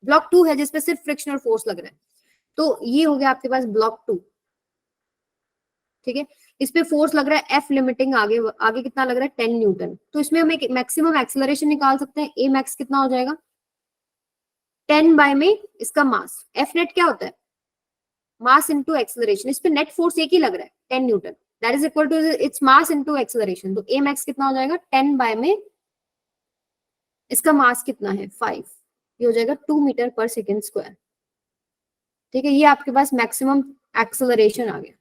S1: ब्लॉक 2 है जिसपे सिर्फ फ्रिक्शनल फोर्स लग रहा है, तो ये हो गया आपके पास ब्लॉक 2। ठीक है, इस पे फोर्स लग रहा है एफ लिमिटिंग, आगे आगे कितना लग रहा है 10 न्यूटन। तो इसमें हम एक मैक्सिमम एक्सेलरेशन निकाल सकते हैं। ए मैक्स कितना हो जाएगा, 10 बाय में इसका मास, एफ नेट क्या होता है, मास इनटू एक्सेलरेशन। इस पे नेट फोर्स एक ही लग रहा है 10 newton, that is equal to its mass into acceleration. तो ए मैक्स कितना हो जाएगा, 10 बाय में इसका मास कितना है 5, ये हो जाएगा 2 मीटर पर सेकेंड स्क्वायर। ठीक है, ये आपके पास मैक्सिमम एक्सेलरेशन आ गया।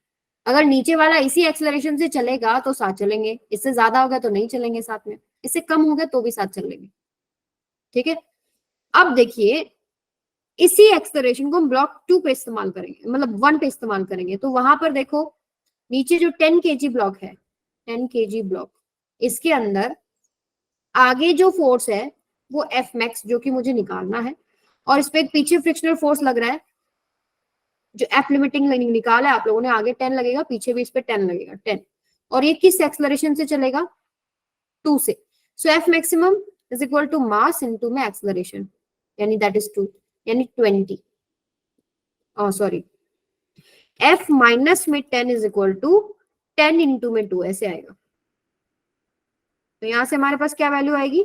S1: अगर नीचे वाला इसी एक्सेलरेशन से चलेगा तो साथ चलेंगे, इससे ज्यादा होगा तो नहीं चलेंगे साथ में, इससे कम हो गया तो भी साथ चलेंगे। ठीक है, अब देखिए इसी एक्सेलरेशन को हम ब्लॉक 2 पे इस्तेमाल करेंगे, मतलब 1 पे इस्तेमाल करेंगे। तो वहां पर देखो नीचे जो 10 kg ब्लॉक है, 10 kg ब्लॉक, इसके अंदर आगे जो फोर्स है वो एफ मैक्स, जो कि मुझे निकालना है, और इस पे एक पीछे फ्रिक्शनल फोर्स लग रहा है जो एफ लिमिटिंग निकाला है आप लोगों ने, आगे 10 लगेगा, पीछे भी इस पे 10 लगेगा, 10। और ये किस एक्सेलरेशन से चलेगा, 2 से। So f maximum is equal to mass into में एक्सेलरेशन, यानी दैट इज 2, यानी 20, सॉरी एफ माइनस में 10 इज इक्वल टू 10 इंटू में 2, ऐसे आएगा। तो यहां से हमारे पास क्या वैल्यू आएगी,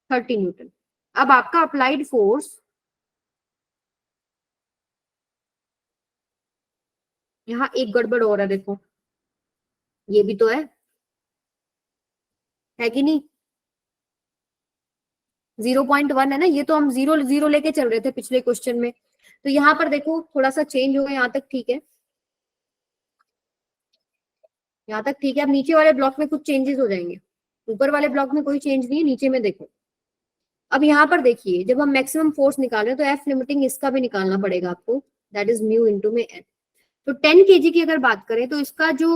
S1: 30 न्यूटन। अब आपका अप्लाइड फोर्स, यहाँ एक गड़बड़ हो रहा है, देखो ये भी तो है कि नहीं, 0.1 है ना, ये तो हम 0 0 लेके चल रहे थे पिछले क्वेश्चन में। तो यहाँ पर देखो थोड़ा सा चेंज हो गया, यहाँ तक ठीक है, यहाँ तक ठीक है। अब नीचे वाले ब्लॉक में कुछ चेंजेस हो जाएंगे, ऊपर वाले ब्लॉक में कोई चेंज नहीं है, नीचे में देखो। अब यहाँ पर देखिए जब हम मैक्सिमम फोर्स निकाल रहे हैं तो एफ लिमिटिंग इसका भी निकालना पड़ेगा आपको, दैट इज म्यू इंटू में एन। तो 10 kg की अगर बात करें तो इसका जो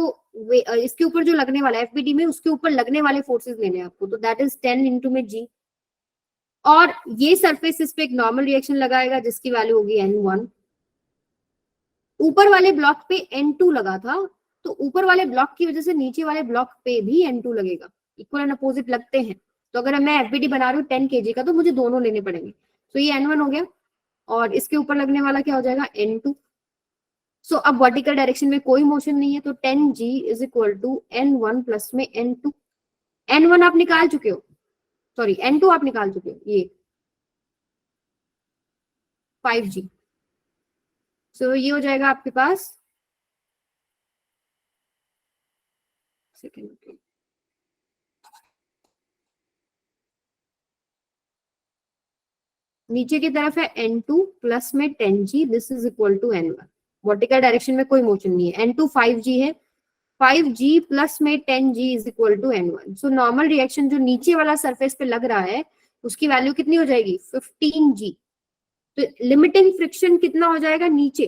S1: इसके ऊपर जो लगने वाला है एफबीडी में, उसके ऊपर लगने वाले फोर्सेस लेने हैं आपको, तो दैट इज 10 इंटू में जी। और ये सरफेस इस पे एक नॉर्मल रिएक्शन लगाएगा जिसकी वैल्यू होगी n1। ऊपर वाले ब्लॉक पे n2 लगा था, तो ऊपर वाले ब्लॉक की वजह से नीचे वाले ब्लॉक पे भी n2 लगेगा, इक्वल एंड अपोजिट लगते हैं। तो अगर मैं एफबीडी बना रही हूँ 10 kg का तो मुझे दोनों लेने पड़ेंगे। तो ये n1 हो गया, और इसके ऊपर लगने वाला क्या हो जाएगा, n2। सो अब वर्टिकल डायरेक्शन में कोई मोशन नहीं है, तो 10g is equal to n1 plus में n2। n1 आप निकाल चुके हो, सॉरी n2 आप निकाल चुके हो, ये 5g। सो ये हो जाएगा आपके पास, सेकेंड, नीचे की तरफ है n2 प्लस में 10g, this is equal to n1। Vertical direction में कोई मोशन नहीं है। N2 5G है, 5G प्लस में 10G is equal to N1। So normal reaction जो नीचे वाला सरफेस पे लग रहा है उसकी वैल्यू कितनी हो जाएगी 15G। तो लिमिटिंग फ्रिक्शन कितना हो जाएगा नीचे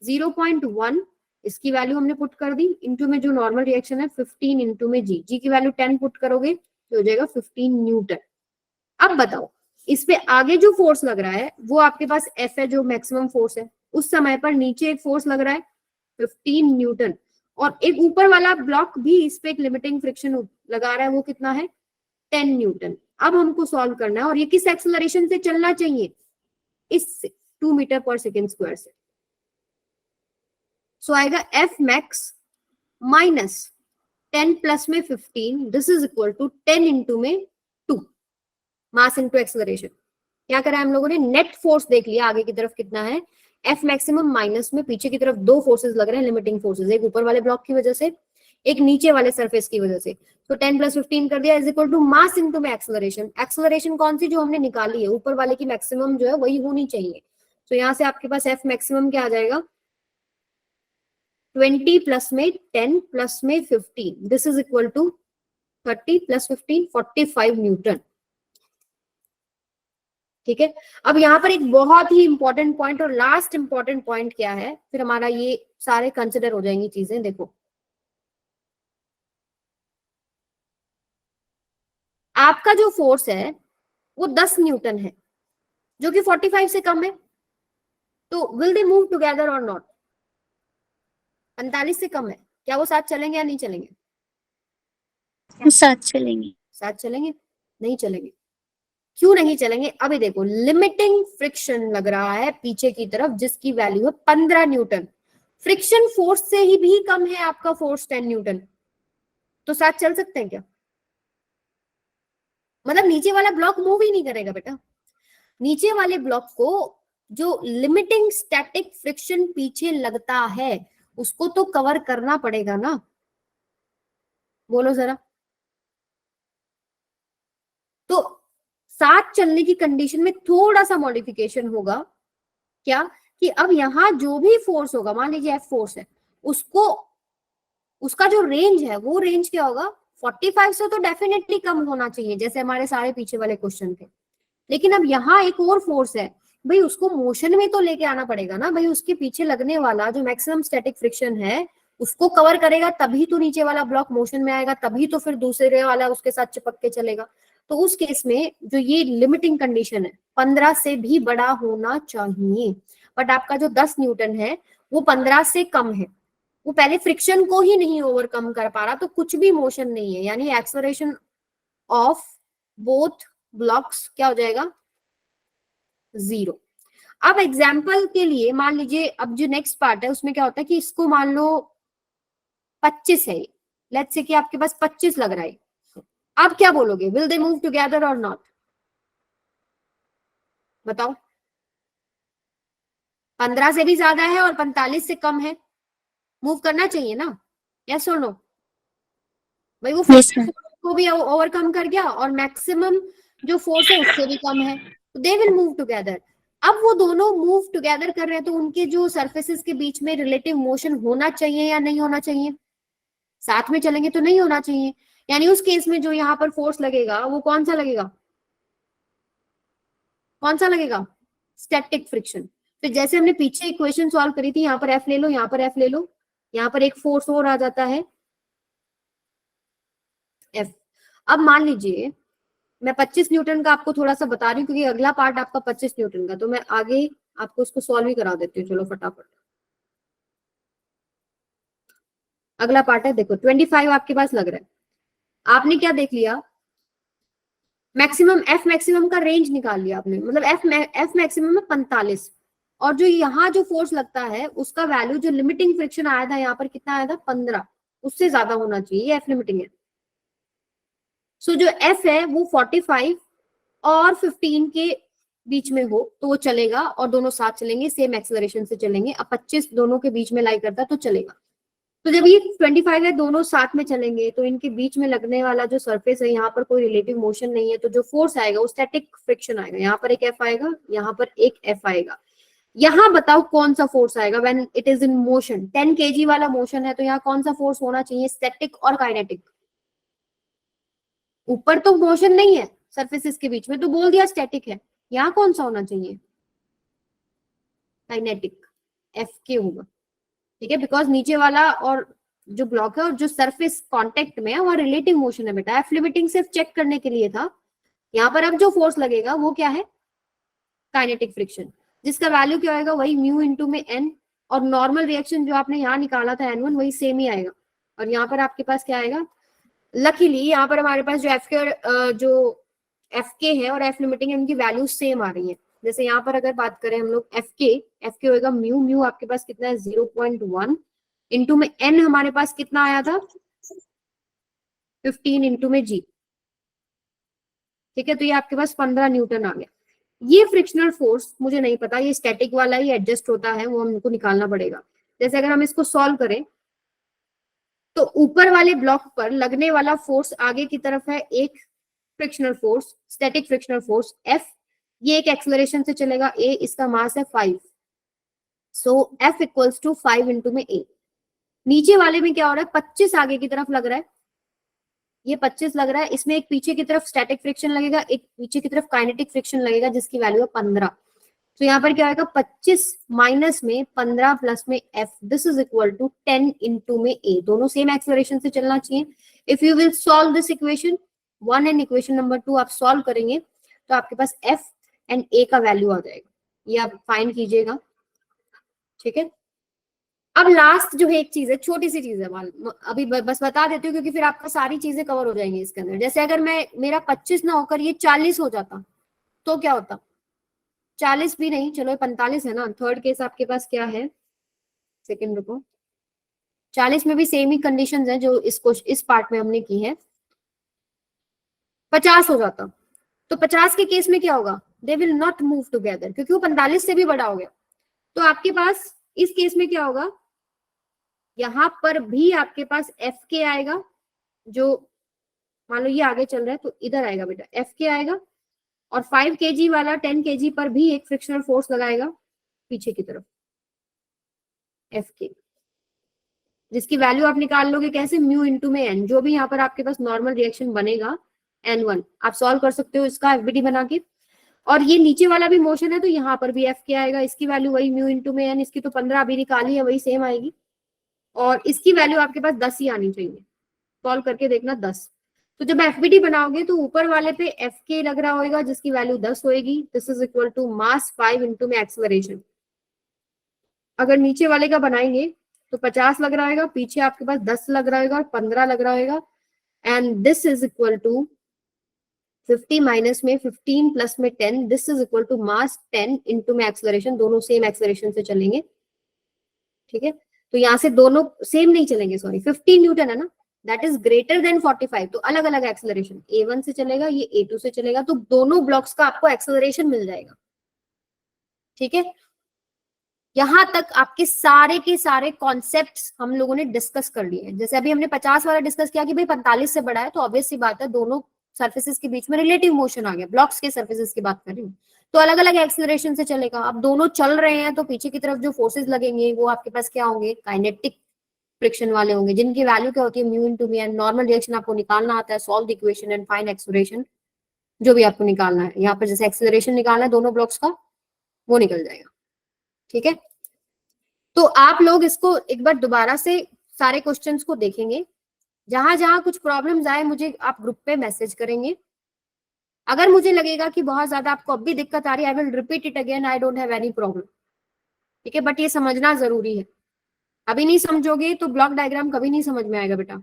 S1: 0.1, इसकी वैल्यू हमने पुट कर दी, इंटू में जो नॉर्मल रिएक्शन है 15 इंटू में जी की वैल्यू 10 पुट करोगे तो हो जाएगा 15 न्यूटन। अब बताओ इस पे आगे जो फोर्स लग रहा है वो आपके पास F है जो मैक्सिमम फोर्स है, उस समय पर नीचे एक फोर्स लग रहा है 15 न्यूटन, और एक ऊपर वाला ब्लॉक भी इस पे एक लिमिटिंग फ्रिक्शन लगा रहा है, वो कितना है 10 न्यूटन। अब हमको सॉल्व करना है और ये किस एक्सेलरेशन से चलना चाहिए, इस 2 मीटर पर सेकेंड स्क्वायर से। सो आएगा F मैक्स माइनस 10 प्लस में 15, this is equal to 10 into में 2, मास इंटू एक्सेलरेशन। क्या करा हम लोगों ने, नेट फोर्स देख लिया आगे की तरफ कितना है, F मैक्सिमम माइनस में पीछे की तरफ दो फोर्सेस लग रहे हैं लिमिटिंग फोर्सेस, एक ऊपर वाले ब्लॉक की वजह से, एक नीचे वाले सरफेस की वजह से। तो 10 प्लस 15 कर दिया is equal to mass into में एक्सेलरेशन। एक्सेलरेशन कौन सी जो हमने निकाली है, ऊपर वाले की मैक्सिमम जो है वही होनी चाहिए। तो यहाँ से आपके पास F मैक्सिमम क्या आ जाएगा 20 प्लस में 10 प्लस में 15, this is equal to 30 plus 15 45 newton. ठीक है, अब यहाँ पर एक बहुत ही इंपॉर्टेंट पॉइंट और लास्ट इंपॉर्टेंट पॉइंट क्या है, फिर हमारा ये सारे कंसिडर हो जाएंगी चीजें। देखो आपका जो फोर्स है वो 10 न्यूटन है जो कि 45 से कम है, तो विल दे मूव टुगेदर और नॉट, 45 से कम है, क्या वो साथ चलेंगे या नहीं चलेंगे,
S3: साथ चलेंगे।
S1: साथ चलेंगे, नहीं चलेंगे। क्यों नहीं चलेंगे, अभी देखो लिमिटिंग फ्रिक्शन लग रहा है पीछे की तरफ जिसकी वैल्यू है 15 न्यूटन, फ्रिक्शन फोर्स से ही भी कम है आपका फोर्स 10 न्यूटन, तो साथ चल सकते हैं क्या, मतलब नीचे वाला ब्लॉक मूव ही नहीं करेगा बेटा। नीचे वाले ब्लॉक को जो लिमिटिंग स्टैटिक फ्रिक्शन पीछे लगता है उसको तो कवर करना पड़ेगा ना, बोलो जरा। तो साथ चलने की कंडीशन में थोड़ा सा मॉडिफिकेशन होगा, क्या कि अब यहां जो भी फोर्स होगा, मान लीजिए F फोर्स है, उसको उसका जो रेंज है वो रेंज क्या होगा 45 से तो डेफिनेटली कम होना चाहिए, जैसे हमारे सारे पीछे वाले क्वेश्चन थे। लेकिन अब यहाँ एक और फोर्स है भाई, उसको मोशन में तो लेके आना पड़ेगा ना भाई, उसके पीछे लगने वाला जो मैक्सिमम स्टैटिक फ्रिक्शन है उसको कवर करेगा तभी तो नीचे वाला ब्लॉक मोशन में आएगा, तभी तो फिर दूसरे वाला उसके साथ चिपक के चलेगा। तो उस केस में जो ये लिमिटिंग कंडीशन है 15 से भी बड़ा होना चाहिए, बट आपका जो 10 न्यूटन है वो 15 से कम है, वो पहले फ्रिक्शन को ही नहीं ओवरकम कर पा रहा, तो कुछ भी मोशन नहीं है, यानी एक्सेलरेशन ऑफ बोथ ब्लॉक्स क्या हो जाएगा 0। अब एग्जाम्पल के लिए मान लीजिए अब जो नेक्स्ट पार्ट है उसमें क्या होता है कि इसको मान लो 25 है, लेट्स से कि आपके पास 25 लग रहा है, अब क्या बोलोगे, विल दे मूव टुगेदर और नॉट, बताओ। 15 से भी ज्यादा है और 45 से कम है, मूव करना चाहिए ना, यस और नो भाई, वो
S3: Yes, ma'am.
S1: को भी ओवरकम कर गया और मैक्सिमम जो फोर्स है उससे भी कम है, तो दे विल मूव टुगेदर। अब वो दोनों मूव टुगेदर कर रहे हैं तो उनके जो सरफेसेस के बीच में रिलेटिव मोशन होना चाहिए या नहीं होना चाहिए, साथ में चलेंगे तो नहीं होना चाहिए, यानी उस केस में जो यहाँ पर फोर्स लगेगा वो कौन सा लगेगा, कौन सा लगेगा स्टैटिक फ्रिक्शन। फिर जैसे हमने पीछे इक्वेशन सॉल्व करी थी, यहाँ पर F ले लो, यहाँ पर F ले लो, यहाँ पर एक फोर्स और आ जाता है F। अब मान लीजिए मैं 25 न्यूटन का आपको थोड़ा सा बता रही हूँ क्योंकि अगला पार्ट आपका 25 न्यूटन का, तो मैं आगे आपको इसको सॉल्व ही करा देती हूँ, चलो फटाफट। अगला पार्ट है, देखो 25 आपके पास लग रहा है, आपने क्या देख लिया मैक्सिमम, F मैक्सिमम का रेंज निकाल लिया आपने, मतलब F मैक्सिमम है 45, और जो यहाँ जो फोर्स लगता है उसका वैल्यू जो लिमिटिंग फ्रिक्शन आया था यहाँ पर कितना आया था 15, उससे ज्यादा होना चाहिए, F लिमिटिंग है। सो जो F है वो 45 और 15 के बीच में हो तो वो चलेगा, और दोनों साथ चलेंगे सेम एक्सेलरेशन से चलेंगे। अब 25 दोनों के बीच में लाई करता तो चलेगा, तो जब ये 25 है दोनों साथ में चलेंगे तो इनके बीच में लगने वाला जो सरफेस है यहाँ पर कोई रिलेटिव मोशन नहीं है, तो जो फोर्स आएगा वो स्टैटिक फ्रिक्शन आएगा, यहाँ पर एक F आएगा, यहाँ पर एक F आएगा। यहाँ बताओ कौन सा फोर्स आएगा when it is in motion. 10 kg वाला मोशन है तो यहाँ कौन सा फोर्स होना चाहिए, स्टैटिक और काइनेटिक? ऊपर तो मोशन नहीं है सरफेसेस के बीच में, तो बोल दिया स्टैटिक है। यहाँ कौन सा होना चाहिए, काइनेटिक, एफ के होगा। ठीक है, बिकॉज नीचे वाला और जो ब्लॉक है और जो सरफेस कांटेक्ट में है वहाँ रिलेटिव मोशन है बेटा। एफ लिमिटिंग सिर्फ चेक करने के लिए था। यहाँ पर अब जो फोर्स लगेगा वो क्या है, काइनेटिक फ्रिक्शन, जिसका वैल्यू क्या होगा, वही म्यू इंटू में एन, और नॉर्मल रिएक्शन जो आपने यहाँ निकाला था N1 वही सेम ही आएगा। और यहाँ पर आपके पास क्या आएगा, लकीली यहाँ पर हमारे पास जो एफ के है और एफ लिमिटिंग है, उनकी वैल्यू सेम आ रही है। जैसे यहाँ पर अगर बात करें हम लोग एफ के होगा म्यू, म्यू आपके पास कितना है 0.1 इंटू में एन हमारे पास कितना आया था 15 इंटू में जी। ठीक है, तो ये आपके पास 15 न्यूटन आ गया। ये फ्रिक्शनल फोर्स मुझे नहीं पता, ये स्टैटिक वाला ही एडजस्ट होता है, वो हमको निकालना पड़ेगा। जैसे अगर हम इसको सॉल्व करें तो ऊपर वाले ब्लॉक पर लगने वाला फोर्स आगे की तरफ है एक frictional force, static frictional force F, ये एक एक्सेलरेशन से चलेगा ए, इसका मास है 5, सो एफ इक्वल्स टू 5 इंटू में ए। नीचे वाले में क्या हो रहा है, 25 आगे की तरफ लग रहा है, ये 25 लग रहा है, इसमें एक पीछे की तरफ स्टैटिक फ्रिक्शन लगेगा, एक पीछे की तरफ काइनेटिक फ्रिक्शन लगेगा जिसकी वैल्यू है 15। तो यहाँ पर क्या आएगा 25 माइनस में 15 प्लस में F, this is equal to 10 into में ए। दोनों सेम एक्सेलरेशन से चलना चाहिए। If you will solve this equation 1 and equation number 2 आप सॉल्व करेंगे तो आपके पास एफ एंड ए का वैल्यू आ जाएगा, ये आप फाइंड कीजिएगा। ठीक है, अब लास्ट जो है एक चीज है, छोटी सी चीज है, अभी बस बता देती हूँ क्योंकि फिर आपका सारी चीजें कवर हो जाएंगी इसके अंदर। जैसे अगर मेरा 25 ना होकर ये 40 हो जाता तो क्या होता, 40 भी नहीं, चलो 45 है ना। थर्ड केस आपके पास क्या है, सेकंड रुको, 40 में भी सेम ही कंडीशंस है जो इस पार्ट में हमने की है। 50 हो जाता तो 50 के केस में क्या होगा, they will not move together क्योंकि वो 45 से भी बड़ा हो गया। तो आपके पास इस केस में क्या होगा, यहां पर भी आपके पास एफ के आएगा, जो मान लो ये आगे चल रहा है तो इधर आएगा बेटा एफ के आएगा, और 5 kg वाला 10 kg पर भी एक फ्रिक्शनल फोर्स लगाएगा पीछे की तरफ एफ के, जिसकी वैल्यू आप निकाल लोगे कैसे, म्यू इंटू में एन, जो भी यहाँ पर आपके पास नॉर्मल रिएक्शन बनेगा N1 आप सॉल्व कर सकते हो इसका एफबीडी बना के। और ये नीचे वाला भी मोशन है तो यहाँ पर भी एफ के आएगा, इसकी वैल्यू वही म्यू इंटू में एन, इसकी तो 15 अभी निकाली है वही सेम आएगी, और इसकी वैल्यू आपके पास 10 ही आनी चाहिए। सॉल्व करके देखना 10। तो जब एफबीडी बनाओगे तो ऊपर वाले पे एफ के लग रहा होगा जिसकी वैल्यू 10 होगी, this is equal to mass 5 into में एक्सेलरेशन। अगर नीचे वाले का बनाएंगे तो 50 लग रहा होगा, पीछे आपके पास 10 लग रहा होगा और 15 लग रहा होगा, and this is equal to 50 minus में 15 प्लस में 10, this is equal to mass 10 into में एक्सेलरेशन, दोनों सेम एक्सेलरेशन से चलेंगे। ठीक है, तो यहाँ से दोनों सेम नहीं चलेंगे, सॉरी 15 न्यूटन है ना, दैट इज ग्रेटर देन 45, तो अलग अलग एक्सेलरेशन, A1 से चलेगा ये A2 से चलेगा, तो दोनों ब्लॉक्स का आपको एक्सेलरेशन मिल जाएगा। ठीक है, यहां तक आपके सारे के सारे कॉन्सेप्ट्स हम लोगों ने डिस्कस कर लिए हैं। जैसे अभी हमने 50 वाला डिस्कस किया कि भाई 45 से बड़ा है, तो ऑब्वियस सी बात है दोनों सरफेसेस के बीच में रिलेटिव मोशन आ गया, ब्लॉक्स के सरफेसेस की बात कर रही हूँ, तो अलग अलग एक्सेलरेशन से चलेगा। अब दोनों चल रहे हैं तो पीछे की तरफ जो फोर्सेस लगेंगे वो आपके पास क्या होंगे, काइनेटिक फ्रिक्शन वाले होंगे, जिनकी वैल्यू क्या होती है mu into V N. Normal reaction आपको निकालना आता है, solve the equation and find acceleration, जो भी आपको निकालना है। यहाँ पर जैसे एक्सेलरेशन निकालना है दोनों ब्लॉक्स का, वो निकल जाएगा। ठीक है, तो आप लोग इसको एक बार दोबारा से सारे क्वेश्चंस को देखेंगे, जहां जहां कुछ प्रॉब्लम्स आए मुझे आप ग्रुप पे मैसेज करेंगे। अगर मुझे लगेगा कि बहुत ज्यादा आपको अब भी दिक्कत आ रही है, I will repeat it again, I don't have any problem. ठीक है, बट ये समझना जरूरी है, अभी नहीं समझोगे तो ब्लॉक डायग्राम कभी नहीं समझ में आएगा बेटा।